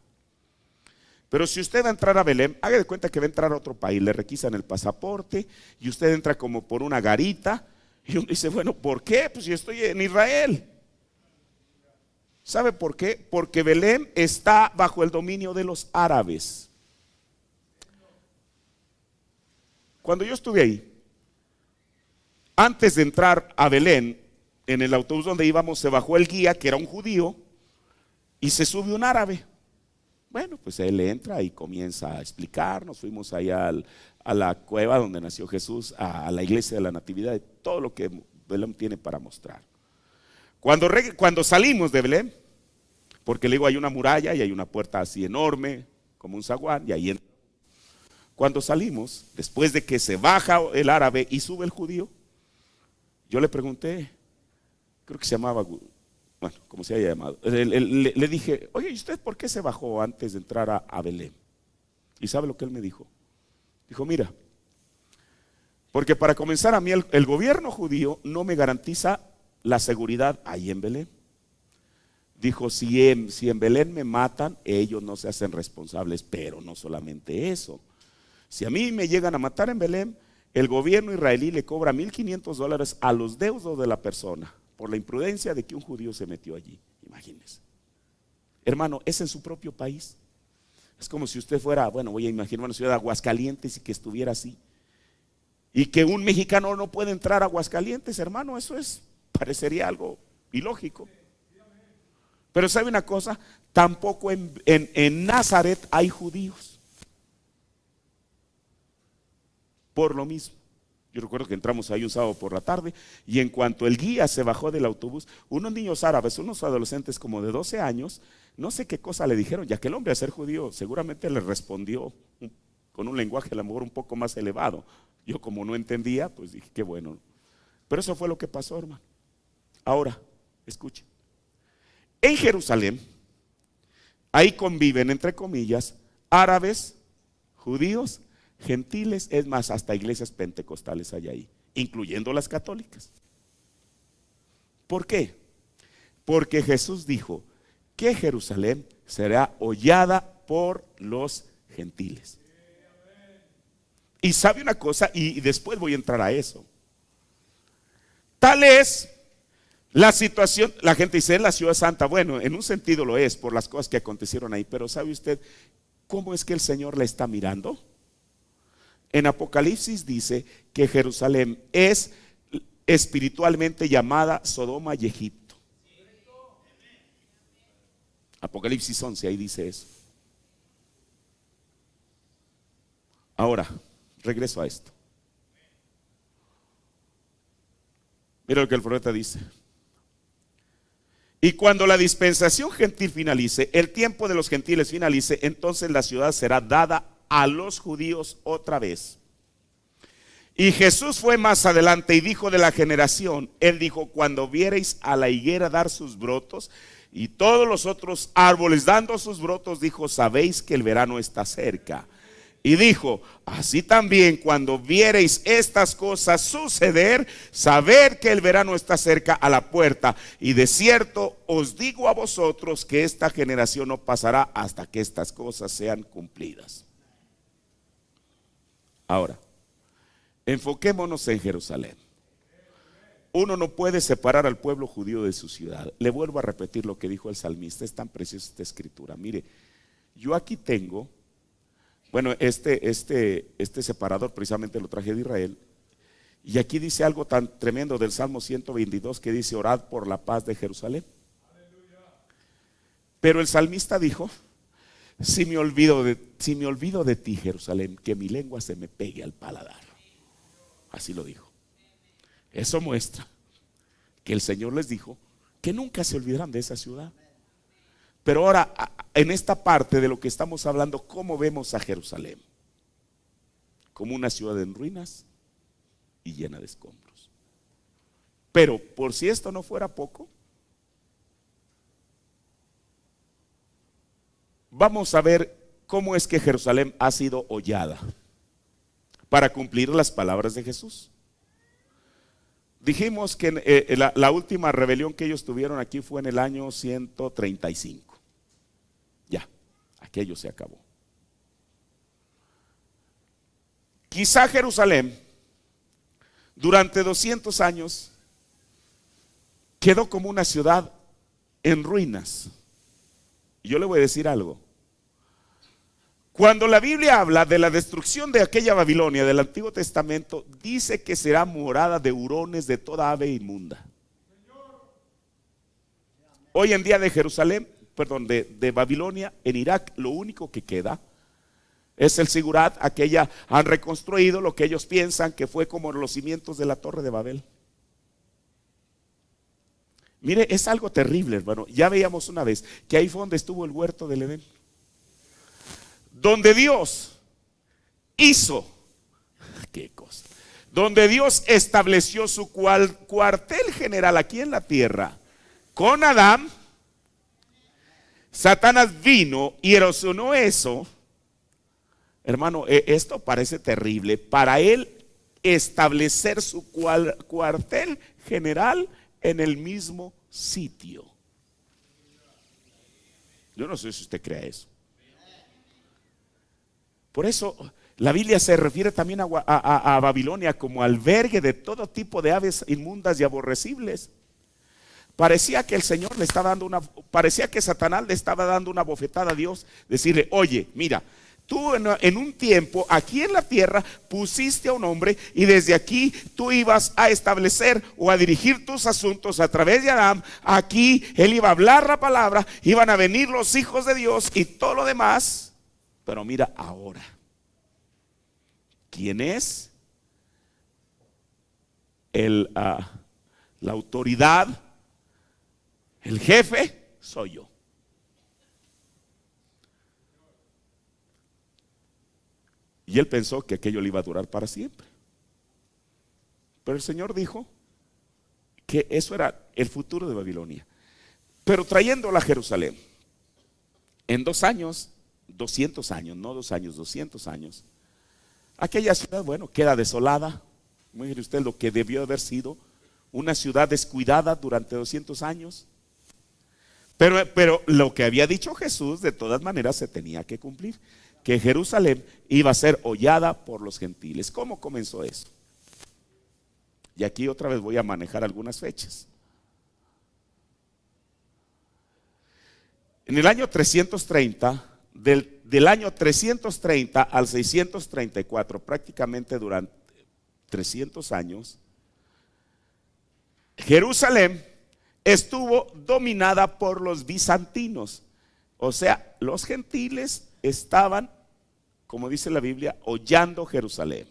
Pero si usted va a entrar a Belén, haga de cuenta que va a entrar a otro país, le requisan el pasaporte y usted entra como por una garita y uno dice, bueno, ¿por qué? Pues yo estoy en Israel. ¿Sabe por qué? Porque Belén está bajo el dominio de los árabes. Cuando yo estuve ahí, antes de entrar a Belén, en el autobús donde íbamos, se bajó el guía, que era un judío, y se sube un árabe. Bueno, pues él entra y comienza a explicarnos. Fuimos allá a la cueva donde nació Jesús, a la iglesia de la Natividad, todo lo que Belén tiene para mostrar. Cuando salimos de Belén, porque le digo, hay una muralla y hay una puerta así enorme, como un zaguán, y ahí entra. Cuando salimos, después de que se baja el árabe y sube el judío, yo le pregunté, creo que se llamaba, bueno, como se haya llamado, le dije, oye, ¿y usted por qué se bajó antes de entrar a Belén? ¿Y sabe lo que él me dijo? Dijo, mira, porque para comenzar a mí el gobierno judío no me garantiza la seguridad ahí en Belén. Dijo, si en Belén me matan, ellos no se hacen responsables, pero no solamente eso. Si a mí me llegan a matar en Belén, el gobierno israelí le cobra $1,500 a los deudos de la persona por la imprudencia de que un judío se metió allí. Imagínense. Hermano, es en su propio país. Es como si usted fuera, bueno, voy a imaginar una ciudad de Aguascalientes y que estuviera así. Y que un mexicano no puede entrar a Aguascalientes, hermano, parecería algo ilógico. Pero ¿sabe una cosa? Tampoco en Nazaret hay judíos. Por lo mismo, yo recuerdo que entramos ahí un sábado por la tarde y en cuanto el guía se bajó del autobús, unos niños árabes, unos adolescentes como de 12 años, no sé qué cosa le dijeron, ya que el hombre a ser judío seguramente le respondió con un lenguaje a lo mejor un poco más elevado. Yo como no entendía, pues dije, qué bueno. Pero eso fue lo que pasó, hermano. Ahora, escuche. En Jerusalén, ahí conviven, entre comillas, árabes, judíos, gentiles, es más, hasta iglesias pentecostales hay ahí, incluyendo las católicas. ¿Por qué? Porque Jesús dijo que Jerusalén será hollada por los gentiles. Y sabe una cosa, y después voy a entrar a eso. Tal es la situación, la gente dice, es la ciudad santa. Bueno, en un sentido lo es por las cosas que acontecieron ahí, pero ¿sabe usted cómo es que el Señor la está mirando? En Apocalipsis dice que Jerusalén es espiritualmente llamada Sodoma y Egipto. Apocalipsis 11, ahí dice eso. Ahora, regreso a esto. Mira lo que el profeta dice. Y cuando la dispensación gentil finalice, el tiempo de los gentiles finalice, entonces la ciudad será dada a los judíos otra vez. Y Jesús fue más adelante y dijo de la generación, él dijo, cuando viereis a la higuera dar sus brotos y todos los otros árboles dando sus brotos, dijo, sabéis que el verano está cerca. Y dijo, así también cuando viereis estas cosas suceder, sabed que el verano está cerca a la puerta. Y de cierto os digo a vosotros que esta generación no pasará hasta que estas cosas sean cumplidas. Ahora, enfoquémonos en Jerusalén. Uno no puede separar al pueblo judío de su ciudad. Le vuelvo a repetir lo que dijo el salmista, es tan preciosa esta escritura. Mire, yo aquí tengo, bueno, este separador precisamente lo traje de Israel, y aquí dice algo tan tremendo del Salmo 122 que dice, orad por la paz de Jerusalén. Pero el salmista dijo, si me olvido de ti, Jerusalén, que mi lengua se me pegue al paladar. Así lo dijo. Eso muestra que el Señor les dijo que nunca se olvidarán de esa ciudad. Pero ahora, en esta parte de lo que estamos hablando, ¿cómo vemos a Jerusalén? como una ciudad en ruinas y llena de escombros. Pero por si esto no fuera poco, vamos a ver cómo es que Jerusalén ha sido hollada para cumplir las palabras de Jesús. Dijimos que la última rebelión que ellos tuvieron aquí fue en el año 135. Ya, aquello se acabó. Quizá Jerusalén durante 200 años quedó como una ciudad en ruinas. Yo le voy a decir algo. Cuando la Biblia habla de la destrucción de aquella Babilonia del Antiguo Testamento, dice que será morada de hurones, de toda ave inmunda. Hoy en día de Jerusalén, perdón, de Babilonia, en Irak, lo único que queda es el Sigurat. Aquella han reconstruido lo que ellos piensan que fue como los cimientos de la Torre de Babel. Mire, es algo terrible, hermano. Ya veíamos una vez que ahí fue donde estuvo el huerto del Edén, donde Dios hizo, qué cosa, donde Dios estableció su cuartel general aquí en la tierra con Adán. Satanás vino y erosionó eso. Hermano, esto parece terrible. Para él establecer su cuartel general en el mismo sitio. Yo no sé si usted cree eso. Por eso la Biblia se refiere también a Babilonia como albergue de todo tipo de aves inmundas y aborrecibles. Parecía que el Señor le estaba dando parecía que Satanás le estaba dando una bofetada a Dios, decirle: oye, mira, tú en un tiempo aquí en la tierra pusiste a un hombre y desde aquí tú ibas a establecer o a dirigir tus asuntos a través de Adán. Aquí él iba a hablar la palabra, iban a venir los hijos de Dios y todo lo demás. Pero mira ahora, ¿quién es la autoridad? El jefe soy yo. Y él pensó que aquello le iba a durar para siempre. Pero el Señor dijo que eso era el futuro de Babilonia. Pero trayéndola a Jerusalén, en 2 años, 200 años, no 2 años, 200 años, aquella ciudad, bueno, queda desolada. Mire usted lo que debió haber sido una ciudad descuidada durante 200 años. Pero lo que había dicho Jesús de todas maneras se tenía que cumplir, que Jerusalén iba a ser hollada por los gentiles. ¿Cómo comenzó eso? Y aquí otra vez voy a manejar algunas fechas. En el año 330, del año 330 al 634, prácticamente durante 300 años, Jerusalén estuvo dominada por los bizantinos. O sea, los gentiles estaban, como dice la Biblia, hollando Jerusalén.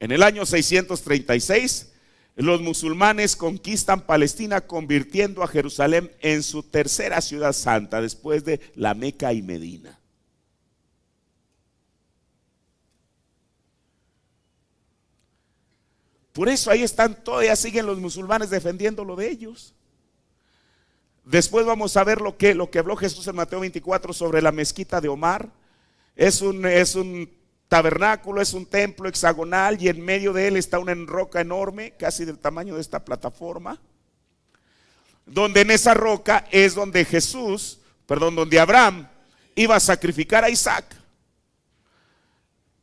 En el año 636, los musulmanes conquistan Palestina, convirtiendo a Jerusalén en su tercera ciudad santa después de la Meca y Medina. Por eso ahí están, todavía siguen los musulmanes defendiendo lo de ellos. Después vamos a ver lo que habló Jesús en Mateo 24 sobre la mezquita de Omar. Es un tabernáculo, es un templo hexagonal y en medio de él está una roca enorme, casi del tamaño de esta plataforma, donde en esa roca es donde donde Abraham iba a sacrificar a Isaac.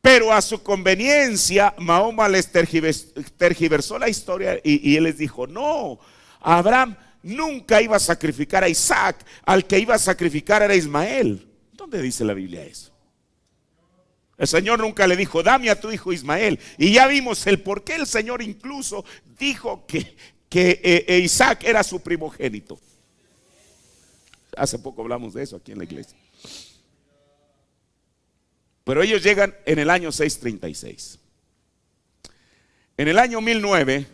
Pero a su conveniencia Mahoma les tergiversó la historia y él les dijo: no, Abraham nunca iba a sacrificar a Isaac, al que iba a sacrificar era Ismael. ¿Dónde dice la Biblia eso? El Señor nunca le dijo: dame a tu hijo Ismael. Y ya vimos el por qué el Señor incluso dijo que Isaac era su primogénito. Hace poco hablamos de eso aquí en la iglesia. Pero ellos llegan en el año 636. En el año 1009,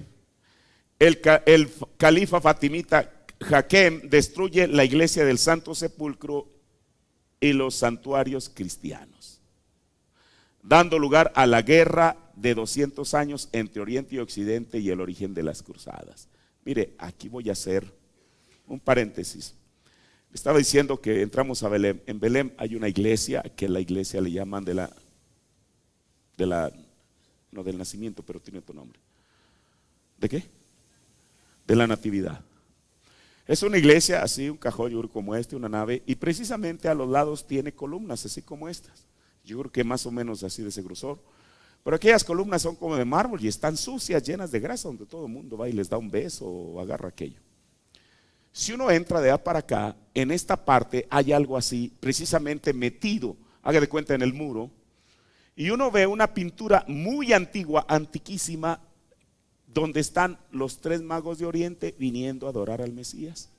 el califa fatimita Hakem destruye la iglesia del Santo Sepulcro y los santuarios cristianos. dando lugar a la guerra de 200 años entre Oriente y Occidente y el origen de las cruzadas. Mire, aquí voy a hacer un paréntesis. Estaba diciendo que entramos a Belén. En Belén hay una iglesia, que la iglesia le llaman no del nacimiento, pero tiene otro nombre. ¿De qué? De la Natividad. Es una iglesia así, un cajón como este, una nave, y precisamente a los lados tiene columnas así como estas. Yo creo que más o menos así de ese grosor. Pero aquellas columnas son como de mármol y están sucias, llenas de grasa, donde todo el mundo va y les da un beso o agarra aquello. Si uno entra de allá para acá, en esta parte hay algo así, precisamente metido, haga de cuenta, en el muro, y uno ve una pintura muy antigua, antiquísima, donde están los 3 magos de Oriente viniendo a adorar al Mesías.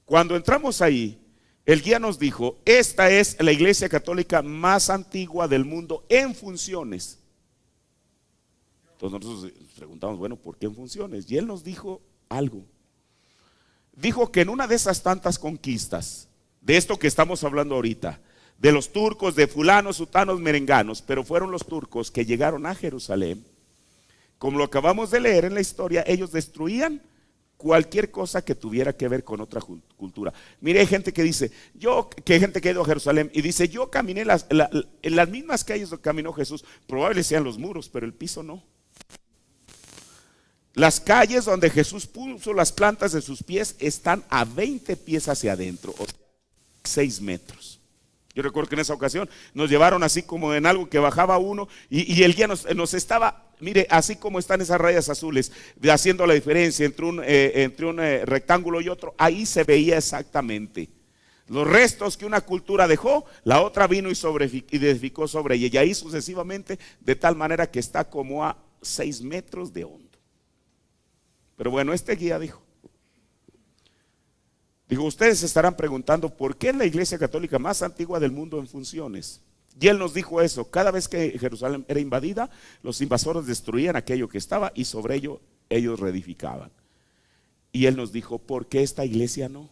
Cuando entramos ahí, el guía nos dijo: esta es la iglesia católica más antigua del mundo en funciones. Entonces nosotros preguntamos, bueno, ¿por qué en funciones? Y él nos dijo algo. Dijo que en una de esas tantas conquistas, de esto que estamos hablando ahorita, de los turcos, de fulanos, sutanos, merenganos, pero fueron los turcos que llegaron a Jerusalén, como lo acabamos de leer en la historia, ellos destruían cualquier cosa que tuviera que ver con otra cultura. Mire, hay gente que dice, hay gente que ha ido a Jerusalén y dice, yo caminé en las mismas calles donde caminó Jesús, probablemente sean los muros, pero el piso no. Las calles donde Jesús puso las plantas de sus pies están a 20 pies hacia adentro, o 6 metros. Yo recuerdo que en esa ocasión nos llevaron así como en algo que bajaba uno y el guía nos estaba, mire, así como están esas rayas azules, haciendo la diferencia entre un rectángulo y otro, ahí se veía exactamente los restos que una cultura dejó, la otra vino y edificó sobre ella, y ahí sucesivamente, de tal manera que está como a 6 metros de hondo. Pero bueno, este guía dijo, ustedes se estarán preguntando por qué es la iglesia católica más antigua del mundo en funciones. Y él nos dijo eso: cada vez que Jerusalén era invadida, los invasores destruían aquello que estaba y sobre ello ellos reedificaban. Y él nos dijo, ¿por qué esta iglesia no?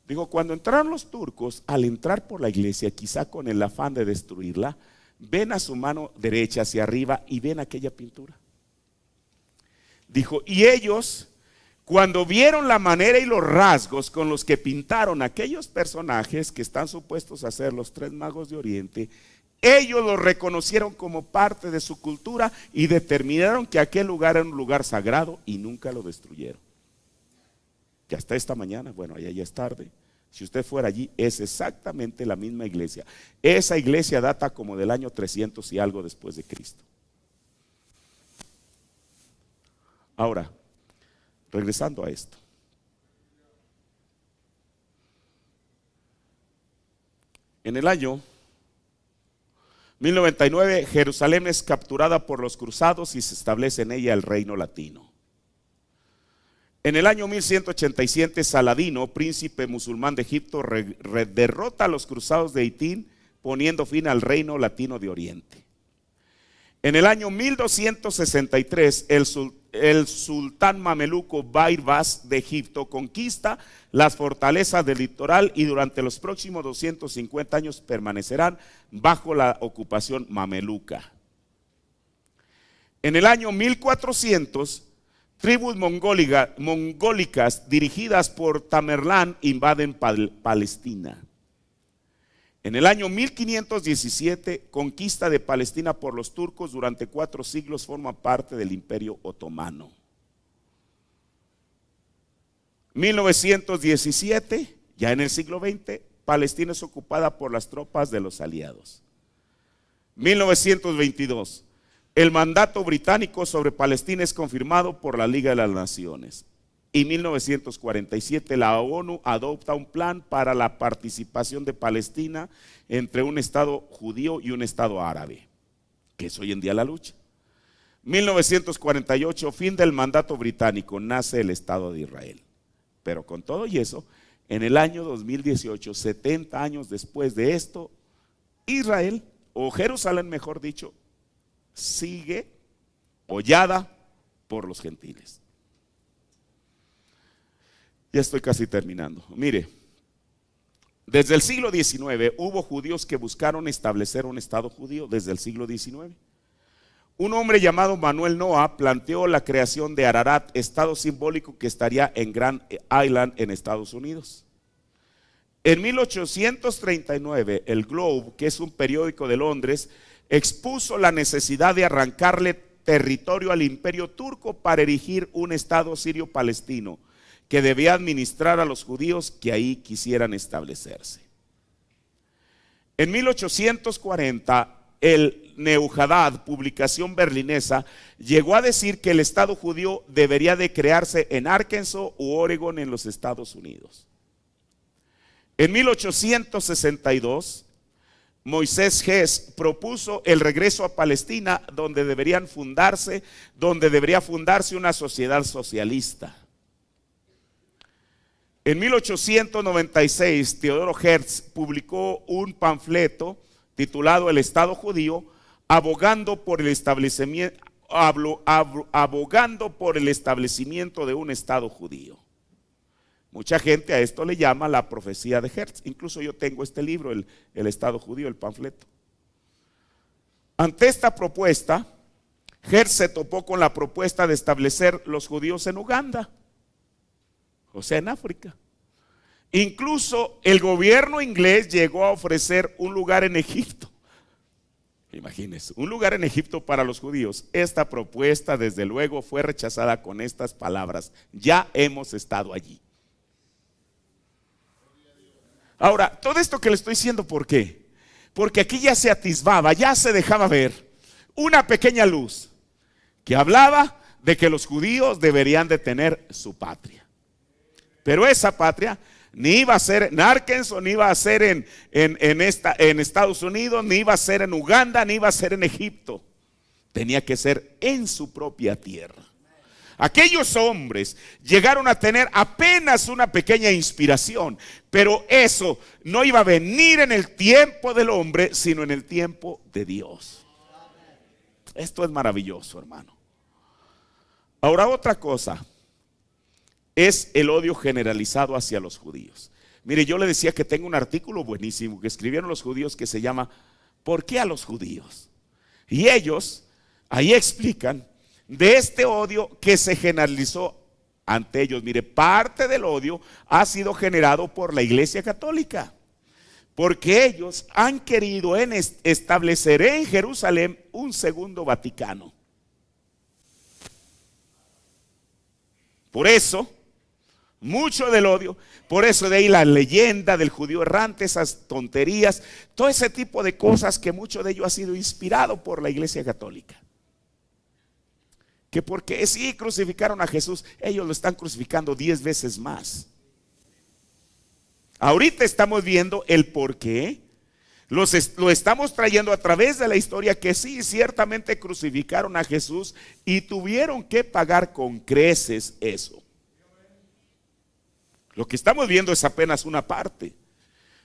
Digo, cuando entraron los turcos, al entrar por la iglesia, quizá con el afán de destruirla, ven a su mano derecha hacia arriba y ven aquella pintura. Dijo, y ellos, cuando vieron la manera y los rasgos con los que pintaron aquellos personajes que están supuestos a ser los 3 magos de Oriente, ellos los reconocieron como parte de su cultura y determinaron que aquel lugar era un lugar sagrado y nunca lo destruyeron. Que hasta esta mañana, bueno, allá ya es tarde, si usted fuera allí, es exactamente la misma iglesia. Esa iglesia data como del año 300 y algo después de Cristo. Ahora, regresando a esto. En el año 1099, Jerusalén es capturada por los cruzados y se establece en ella el reino latino. En el año 1187, Saladino, príncipe musulmán de Egipto, derrota a los cruzados de Haitín, poniendo fin al reino latino de Oriente. En el año 1263, el sultán mameluco Baibars de Egipto conquista las fortalezas del litoral y durante los próximos 250 años permanecerán bajo la ocupación mameluca. En el año 1400, tribus mongólicas dirigidas por Tamerlán invaden Palestina. En el año 1517, conquista de Palestina por los turcos durante 4 siglos forma parte del Imperio Otomano. 1917, ya en el siglo XX, Palestina es ocupada por las tropas de los aliados. 1922, el mandato británico sobre Palestina es confirmado por la Liga de las Naciones. Y 1947 la ONU adopta un plan para la participación de Palestina entre un Estado judío y un Estado árabe, que es hoy en día la lucha. 1948, fin del mandato británico, nace el Estado de Israel. Pero con todo y eso, en el año 2018, 70 años después de esto, Israel, o Jerusalén mejor dicho, sigue hollada por los gentiles. Ya estoy casi terminando. Mire, Desde el siglo XIX hubo judíos que buscaron establecer un estado judío desde el siglo XIX. Un hombre llamado Manuel Noah planteó la creación de Ararat, estado simbólico que estaría en Grand Island en Estados Unidos. En 1839, el Globe, que es un periódico de Londres, expuso la necesidad de arrancarle territorio al imperio turco para erigir un estado sirio-palestino que debía administrar a los judíos que ahí quisieran establecerse. En 1840, el Neuhadad, publicación berlinesa, llegó a decir que el estado judío debería de crearse en Arkansas u Oregon en los Estados Unidos. En 1862, Moisés Hess propuso el regreso a Palestina, donde debería fundarse una sociedad socialista. En 1896, Teodoro Herz publicó un panfleto titulado El Estado Judío, abogando por el establecimiento de un Estado judío. Mucha gente a esto le llama la profecía de Herz. Incluso yo tengo este libro, el Estado Judío, el panfleto. Ante esta propuesta, Herz se topó con la propuesta de establecer los judíos en Uganda, o sea, en África. Incluso el gobierno inglés llegó a ofrecer un lugar en Egipto. Imagínense, un lugar en Egipto para los judíos. Esta propuesta, desde luego, fue rechazada con estas palabras: ya hemos estado allí. Ahora, todo esto que le estoy diciendo, ¿por qué? Porque aquí ya se atisbaba, ya se dejaba ver una pequeña luz que hablaba de que los judíos deberían de tener su patria. Pero esa patria ni iba a ser en Arkansas, ni iba a ser en Estados Unidos, ni iba a ser en Uganda, ni iba a ser en Egipto. Tenía que ser en su propia tierra. Aquellos hombres llegaron a tener apenas una pequeña inspiración, pero eso no iba a venir en el tiempo del hombre, sino en el tiempo de Dios. Esto es maravilloso, hermano. Ahora, otra cosa es el odio generalizado hacia los judíos. Mire, yo le decía que tengo un artículo buenísimo que escribieron los judíos que se llama ¿Por qué a los judíos? Y ellos ahí explican de este odio que se generalizó ante ellos. Mire, parte del odio ha sido generado por la Iglesia Católica, porque ellos han querido establecer en Jerusalén un segundo Vaticano. Por eso, mucho del odio, por eso de ahí la leyenda del judío errante, esas tonterías, todo ese tipo de cosas que mucho de ello ha sido inspirado por la Iglesia Católica. Que porque sí crucificaron a Jesús, ellos lo están crucificando 10 veces más. Ahorita estamos viendo el por qué. Lo estamos trayendo a través de la historia, que sí, ciertamente crucificaron a Jesús y tuvieron que pagar con creces eso. Lo que estamos viendo es apenas una parte.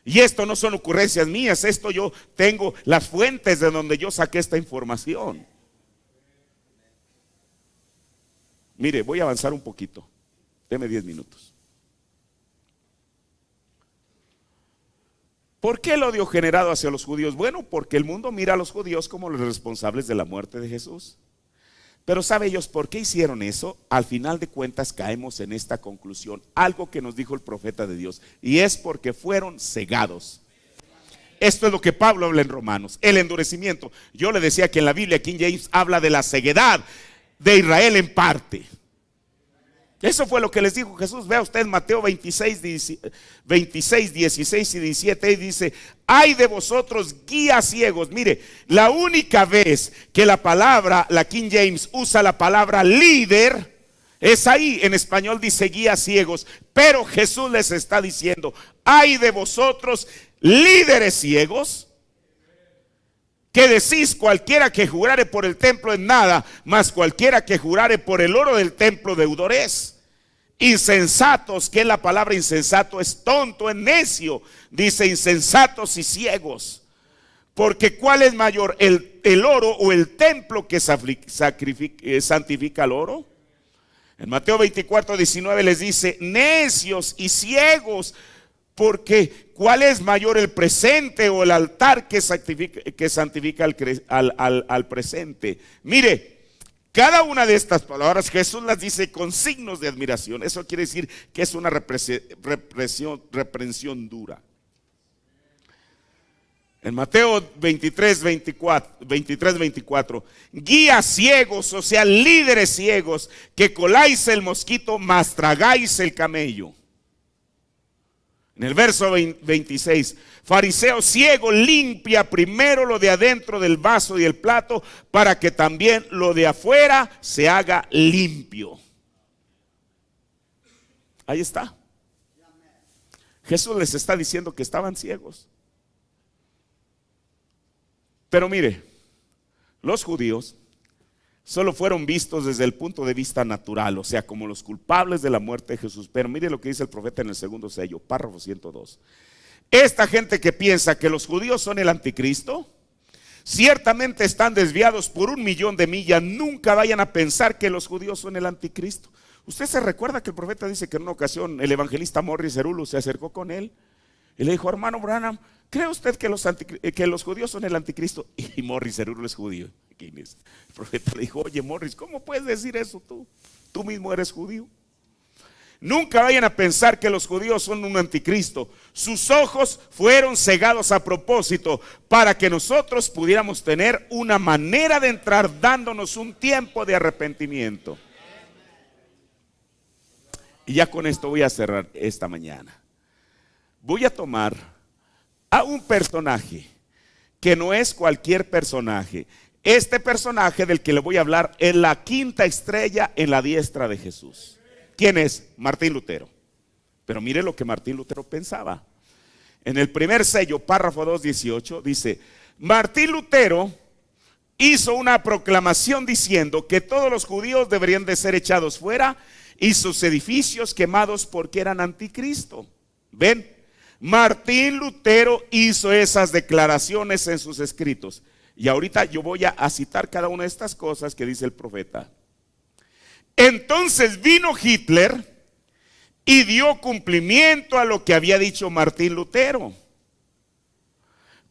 Y esto no son ocurrencias mías, esto yo tengo las fuentes de donde yo saqué esta información. Mire, voy a avanzar un poquito. Deme 10 minutos. ¿Por qué el odio generado hacia los judíos? Bueno, porque el mundo mira a los judíos como los responsables de la muerte de Jesús. Pero ¿sabe ellos por qué hicieron eso? Al final de cuentas caemos en esta conclusión, algo que nos dijo el profeta de Dios, y es porque fueron cegados. Esto es lo que Pablo habla en Romanos, el endurecimiento. Yo le decía que en la Biblia King James habla de la ceguedad de Israel en parte. Eso fue lo que les dijo Jesús. Vea usted Mateo 26, 16 y 17, y dice: ay de vosotros, guías ciegos. Mire, la única vez que la King James usa la palabra líder es ahí. En español dice guías ciegos, pero Jesús les está diciendo: ay de vosotros, líderes ciegos, que decís cualquiera que jurare por el templo es nada, mas cualquiera que jurare por el oro del templo deudor es. Insensatos, que la palabra insensato es tonto, es necio. Dice insensatos y ciegos. Porque ¿cuál es mayor, el oro o el templo que santifica el oro? En Mateo 24, 19 les dice: necios y ciegos, Porque ¿cuál es mayor, el presente o el altar que santifica al presente? Mire, cada una de estas palabras Jesús las dice con signos de admiración. Eso quiere decir que es una reprensión dura. En Mateo 23:24, guías ciegos, o sea, líderes ciegos, que coláis el mosquito, mas tragáis el camello. En el verso 26, fariseo ciego, limpia primero lo de adentro del vaso y el plato, para que también lo de afuera se haga limpio. Ahí está. Jesús les está diciendo que estaban ciegos. Pero mire, los judíos solo fueron vistos desde el punto de vista natural, o sea, como los culpables de la muerte de Jesús. Pero mire lo que dice el profeta en el segundo sello, párrafo 102. Esta gente que piensa que los judíos son el anticristo, ciertamente están desviados por 1.000.000 de millas. Nunca vayan a pensar que los judíos son el anticristo. Usted se recuerda que el profeta dice que en una ocasión el evangelista Morris Cerullo se acercó con él y le dijo: hermano Branham, ¿cree usted que los judíos son el anticristo? Y Morris Cerullo es judío. ¿Quién es? El profeta le dijo: oye Morris, ¿cómo puedes decir eso tú? Tú mismo eres judío. Nunca vayan a pensar que los judíos son un anticristo. Sus ojos fueron cegados a propósito para que nosotros pudiéramos tener una manera de entrar, dándonos un tiempo de arrepentimiento. Y ya con esto voy a cerrar esta mañana. Voy a tomar a un personaje que no es cualquier personaje. Este personaje del que le voy a hablar es la quinta estrella en la diestra de Jesús. ¿Quién es? Martín Lutero. Pero mire lo que Martín Lutero pensaba. En el primer sello, párrafo 2:18, dice: Martín Lutero hizo una proclamación diciendo que todos los judíos deberían de ser echados fuera y sus edificios quemados porque eran anticristo. ¿Ven? Martín Lutero hizo esas declaraciones en sus escritos. Y ahorita yo voy a citar cada una de estas cosas que dice el profeta. Entonces vino Hitler y dio cumplimiento a lo que había dicho Martín Lutero.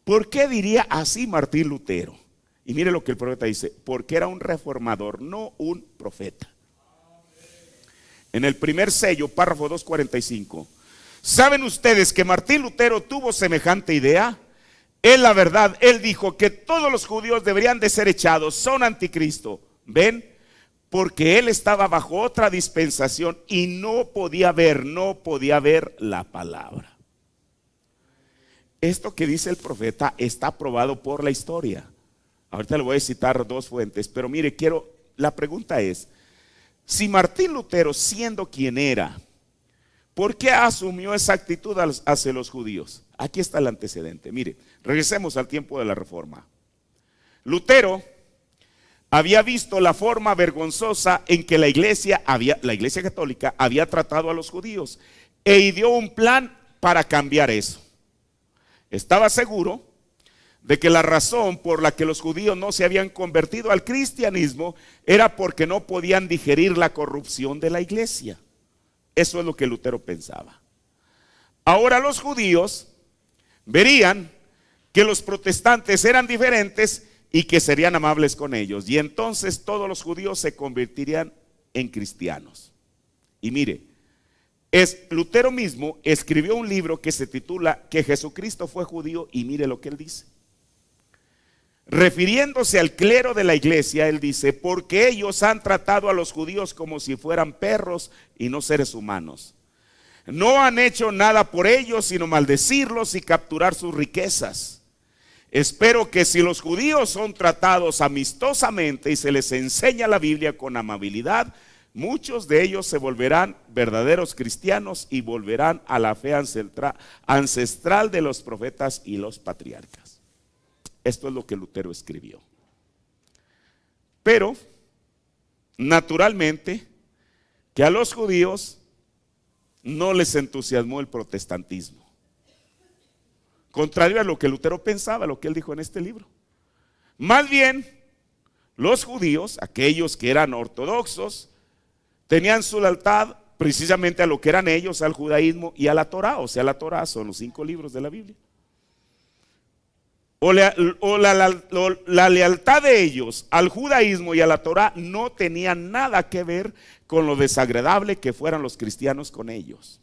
¿Por qué diría así Martín Lutero? Y mire lo que el profeta dice: porque era un reformador, no un profeta. En el primer sello, párrafo 2:45. ¿Saben ustedes que Martín Lutero tuvo semejante idea? Él, la verdad, él dijo que todos los judíos deberían de ser echados, son anticristo. ¿Ven? Porque él estaba bajo otra dispensación y no podía ver la palabra. Esto que dice el profeta está aprobado por la historia. Ahorita le voy a citar dos fuentes, pero mire, la pregunta es: si Martín Lutero, siendo quien era, ¿por qué asumió esa actitud hacia los judíos? Aquí está el antecedente. Mire, regresemos al tiempo de la Reforma. Lutero había visto la forma vergonzosa en que la iglesia católica había tratado a los judíos e ideó un plan para cambiar eso. Estaba seguro de que la razón por la que los judíos no se habían convertido al cristianismo era porque no podían digerir la corrupción de la iglesia. Eso es lo que Lutero pensaba. Ahora los judíos verían que los protestantes eran diferentes y que serían amables con ellos, y entonces todos los judíos se convertirían en cristianos. Y mire, Lutero mismo escribió un libro que se titula Que Jesucristo fue judío, y mire lo que él dice. Refiriéndose al clero de la iglesia, él dice: porque ellos han tratado a los judíos como si fueran perros y no seres humanos. No han hecho nada por ellos sino maldecirlos y capturar sus riquezas. Espero que si los judíos son tratados amistosamente y se les enseña la Biblia con amabilidad, muchos de ellos se volverán verdaderos cristianos y volverán a la fe ancestral de los profetas y los patriarcas. Esto es lo que Lutero escribió. Pero, naturalmente, que a los judíos no les entusiasmó el protestantismo. Contrario a lo que Lutero pensaba, lo que él dijo en este libro. Más bien, los judíos, aquellos que eran ortodoxos, tenían su lealtad precisamente a lo que eran ellos, al judaísmo y a la Torá. O sea, la Torá son los 5 libros de la Biblia. La lealtad de ellos al judaísmo y a la Torá no tenía nada que ver con lo desagradable que fueran los cristianos con ellos.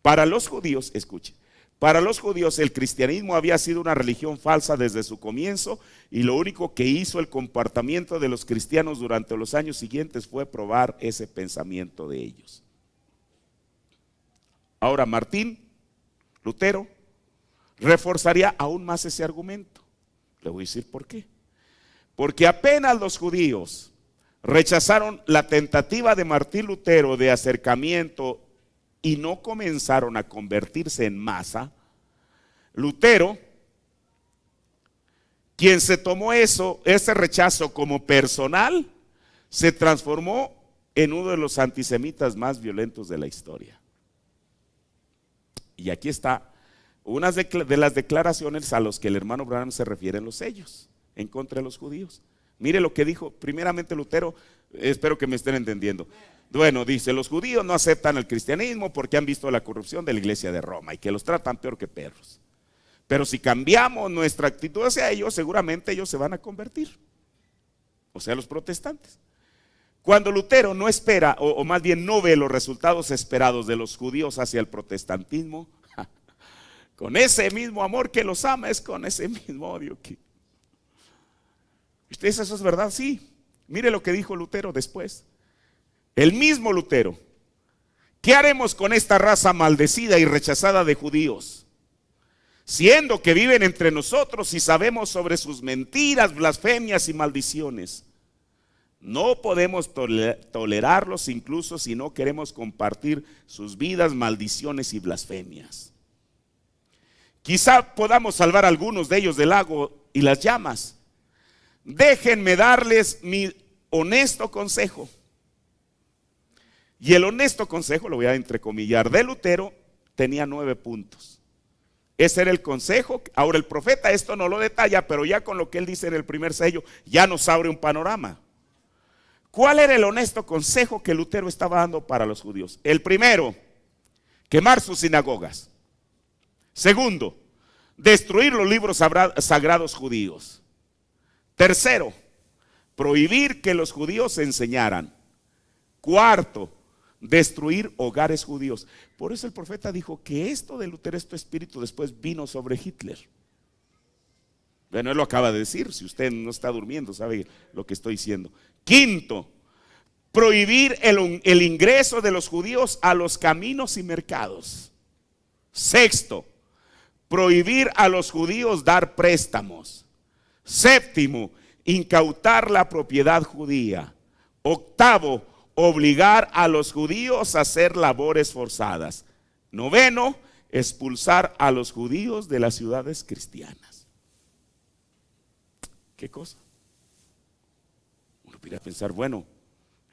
Para los judíos, escuche, para los judíos el cristianismo había sido una religión falsa desde su comienzo, y lo único que hizo el comportamiento de los cristianos durante los años siguientes fue probar ese pensamiento de ellos. Ahora Martín Lutero reforzaría aún más ese argumento. Le voy a decir por qué. Porque apenas los judíos rechazaron la tentativa de Martín Lutero de acercamiento y no comenzaron a convertirse en masa, Lutero, quien se tomó ese rechazo como personal, se transformó en uno de los antisemitas más violentos de la historia. Y aquí está unas de las declaraciones a los que el hermano Branham se refiere en los sellos en contra de los judíos. Mire lo que dijo primeramente Lutero, espero que me estén entendiendo. Bueno, dice, los judíos no aceptan el cristianismo porque han visto la corrupción de la iglesia de Roma y que los tratan peor que perros. Pero si cambiamos nuestra actitud hacia ellos, seguramente ellos se van a convertir. O sea, los protestantes. Cuando Lutero no espera, o más bien no ve los resultados esperados de los judíos hacia el protestantismo, con ese mismo amor que los ama, es con ese mismo odio que... ¿Ustedes eso es verdad? Sí. Mire lo que dijo Lutero después. El mismo Lutero. ¿Qué haremos con esta raza maldecida y rechazada de judíos? Siendo que viven entre nosotros y sabemos sobre sus mentiras, blasfemias y maldiciones. No podemos tolerarlos incluso si no queremos compartir sus vidas, maldiciones y blasfemias. Quizá podamos salvar a algunos de ellos del lago y las llamas. Déjenme darles mi honesto consejo. Y el honesto consejo, lo voy a entrecomillar, de Lutero tenía 9 puntos. Ese era el consejo. Ahora el profeta esto no lo detalla, pero ya con lo que él dice en el primer sello, ya nos abre un panorama. ¿Cuál era el honesto consejo que Lutero estaba dando para los judíos? El primero, quemar sus sinagogas. Segundo, destruir los libros sagrados judíos. Tercero, prohibir que los judíos enseñaran. Cuarto, destruir hogares judíos. Por eso el profeta dijo que esto de Lutero, este espíritu, después vino sobre Hitler. Bueno, él lo acaba de decir. Si usted no está durmiendo, sabe lo que estoy diciendo. Quinto, prohibir el ingreso de los judíos a los caminos y mercados. Sexto, prohibir a los judíos dar préstamos. Séptimo, incautar la propiedad judía. Octavo, obligar a los judíos a hacer labores forzadas. Noveno, expulsar a los judíos de las ciudades cristianas. ¿Qué cosa? Uno podría pensar, bueno,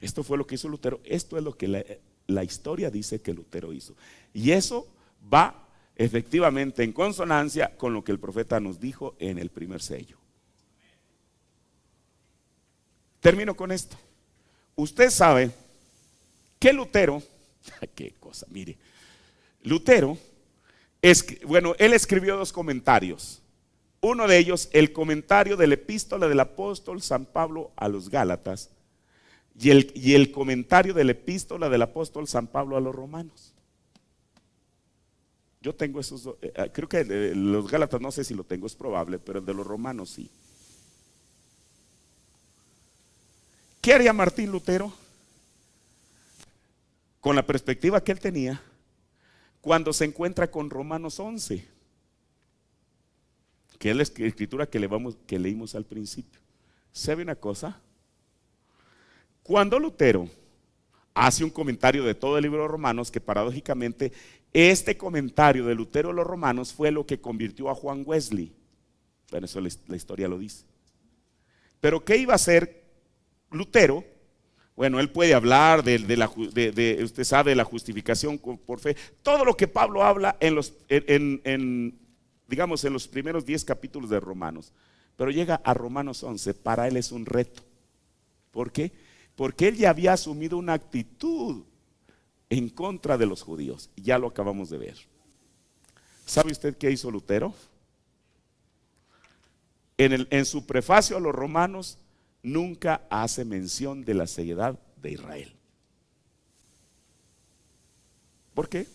esto fue lo que hizo Lutero, esto es lo que la historia dice que Lutero hizo. Y eso va efectivamente en consonancia con lo que el profeta nos dijo en el primer sello. Termino con esto. Usted sabe que Lutero, qué cosa, mire, Lutero, él escribió 2 comentarios. Uno de ellos, el comentario de la epístola del apóstol San Pablo a los Gálatas, y el comentario de la epístola del apóstol San Pablo a los romanos. Yo tengo esos dos, creo que los Gálatas no sé si lo tengo, es probable, pero el de los romanos sí. ¿Qué haría Martín Lutero? Con la perspectiva que él tenía, cuando se encuentra con Romanos 11, que es la escritura que leímos al principio. ¿Sabe una cosa? Cuando Lutero hace un comentario de todo el libro de Romanos, que paradójicamente este comentario de Lutero a los Romanos fue lo que convirtió a Juan Wesley. Bueno, eso la historia lo dice. Pero ¿qué iba a hacer Lutero? Bueno, él puede hablar usted sabe, de la justificación por fe, todo lo que Pablo habla digamos en los primeros 10 capítulos de Romanos. Pero llega a Romanos 11, para él es un reto. ¿Por qué? Porque él ya había asumido una actitud en contra de los judíos. Ya lo acabamos de ver. ¿Sabe usted qué hizo Lutero? En su prefacio a los romanos nunca hace mención de la ceguedad de Israel. ¿Por qué?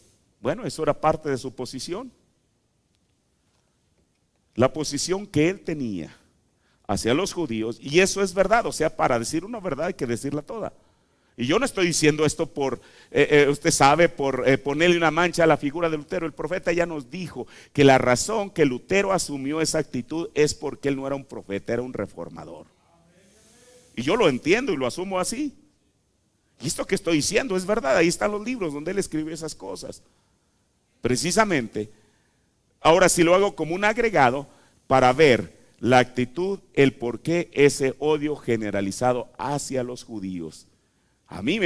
Bueno, eso era parte de su posición. La posición que él tenía hacia los judíos, y eso es verdad, o sea, para decir una verdad hay que decirla toda. Y yo no estoy diciendo esto por, usted sabe, por ponerle una mancha a la figura de Lutero. El profeta ya nos dijo que la razón que Lutero asumió esa actitud es porque él no era un profeta, era un reformador. Y yo lo entiendo y lo asumo así. Y esto que estoy diciendo es verdad, ahí están los libros donde él escribió esas cosas. Precisamente, ahora si lo hago como un agregado para ver la actitud, el por qué ese odio generalizado hacia los judíos. A mí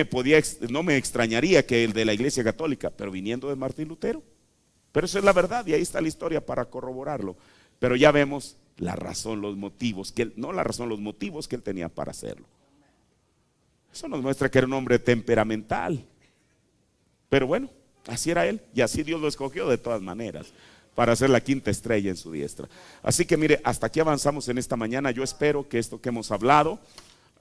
no me extrañaría que el de la Iglesia Católica, pero viniendo de Martín Lutero. Pero eso es la verdad y ahí está la historia para corroborarlo. Pero ya vemos la razón, los motivos, los motivos que él tenía para hacerlo. Eso nos muestra que era un hombre temperamental. Pero bueno, así era él y así Dios lo escogió de todas maneras para hacer la quinta estrella en su diestra. Así que mire, hasta aquí avanzamos en esta mañana. Yo espero que esto que hemos hablado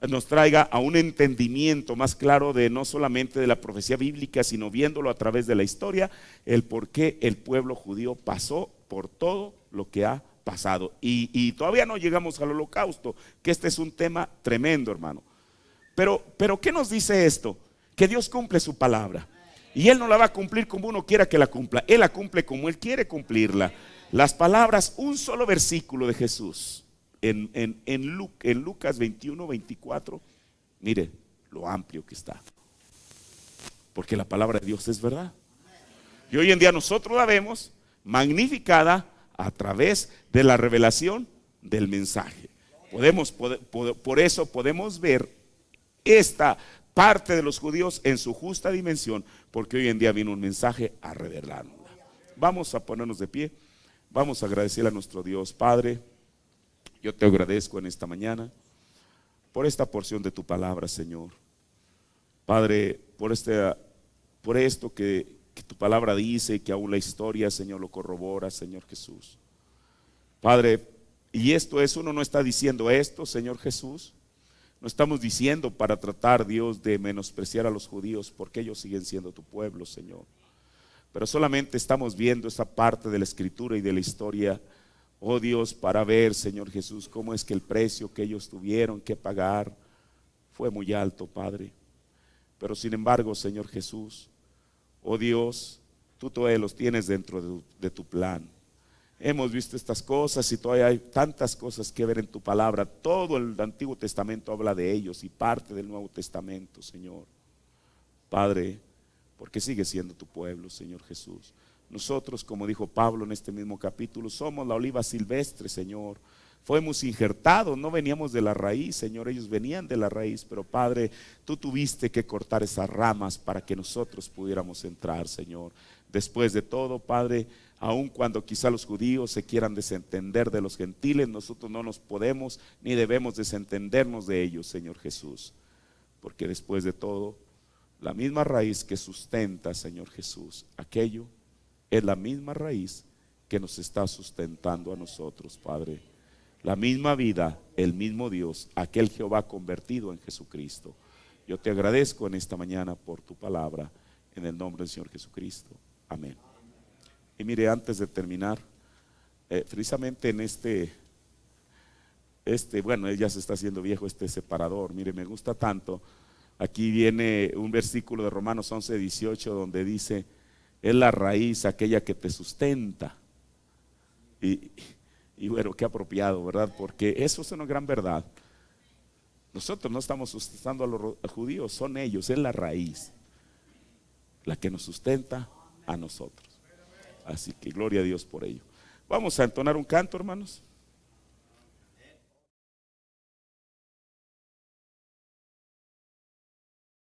nos traiga a un entendimiento más claro de no solamente de la profecía bíblica, sino viéndolo a través de la historia, el por qué el pueblo judío pasó por todo lo que ha pasado. Y todavía no llegamos al holocausto, que este es un tema tremendo, hermano. Pero ¿qué nos dice esto? Que Dios cumple su palabra. Y Él no la va a cumplir como uno quiera que la cumpla. Él la cumple como Él quiere cumplirla. Las palabras, un solo versículo de Jesús en Lucas 21, 24, mire lo amplio que está, porque la palabra de Dios es verdad. Y hoy en día nosotros la vemos magnificada a través de la revelación del mensaje. Por eso podemos ver esta parte de los judíos en su justa dimensión, porque hoy en día vino un mensaje a revelarla. Vamos a ponernos de pie, vamos a agradecerle a nuestro Dios. Padre, yo te agradezco en esta mañana por esta porción de tu palabra, Señor. Padre, por esto que tu palabra dice y que aún la historia, Señor, lo corrobora, Señor Jesús. Padre, y uno no está diciendo esto, Señor Jesús. No estamos diciendo para tratar, Dios, de menospreciar a los judíos, porque ellos siguen siendo tu pueblo, Señor. Pero solamente estamos viendo esa parte de la escritura y de la historia, oh Dios, para ver, Señor Jesús, cómo es que el precio que ellos tuvieron que pagar fue muy alto, Padre. Pero sin embargo, Señor Jesús, oh Dios, tú todavía los tienes dentro de tu plan. Hemos visto estas cosas y todavía hay tantas cosas que ver en tu palabra. Todo el Antiguo Testamento habla de ellos y parte del Nuevo Testamento, Señor. Padre, porque sigue siendo tu pueblo, Señor Jesús. Nosotros, como dijo Pablo en este mismo capítulo, somos la oliva silvestre, Señor. Fuimos injertados, no veníamos de la raíz, Señor, ellos venían de la raíz, pero Padre, tú tuviste que cortar esas ramas para que nosotros pudiéramos entrar, Señor. Después de todo, Padre, aun cuando quizá los judíos se quieran desentender de los gentiles, nosotros no nos podemos ni debemos desentendernos de ellos, Señor Jesús, porque después de todo, la misma raíz que sustenta, Señor Jesús, aquello es la misma raíz que nos está sustentando a nosotros, Padre. La misma vida, el mismo Dios, aquel Jehová convertido en Jesucristo. Yo te agradezco en esta mañana por tu palabra, en el nombre del Señor Jesucristo. Amén. Y mire, antes de terminar, precisamente en bueno, él ya se está haciendo viejo, este separador. Mire, me gusta tanto. Aquí viene un versículo de Romanos 11, 18, donde dice: es la raíz aquella que te sustenta. Y bueno, qué apropiado, ¿verdad? Porque eso es una gran verdad. Nosotros no estamos sustentando a los judíos, son ellos, es la raíz la que nos sustenta a nosotros. Así que gloria a Dios por ello. Vamos a entonar un canto, hermanos.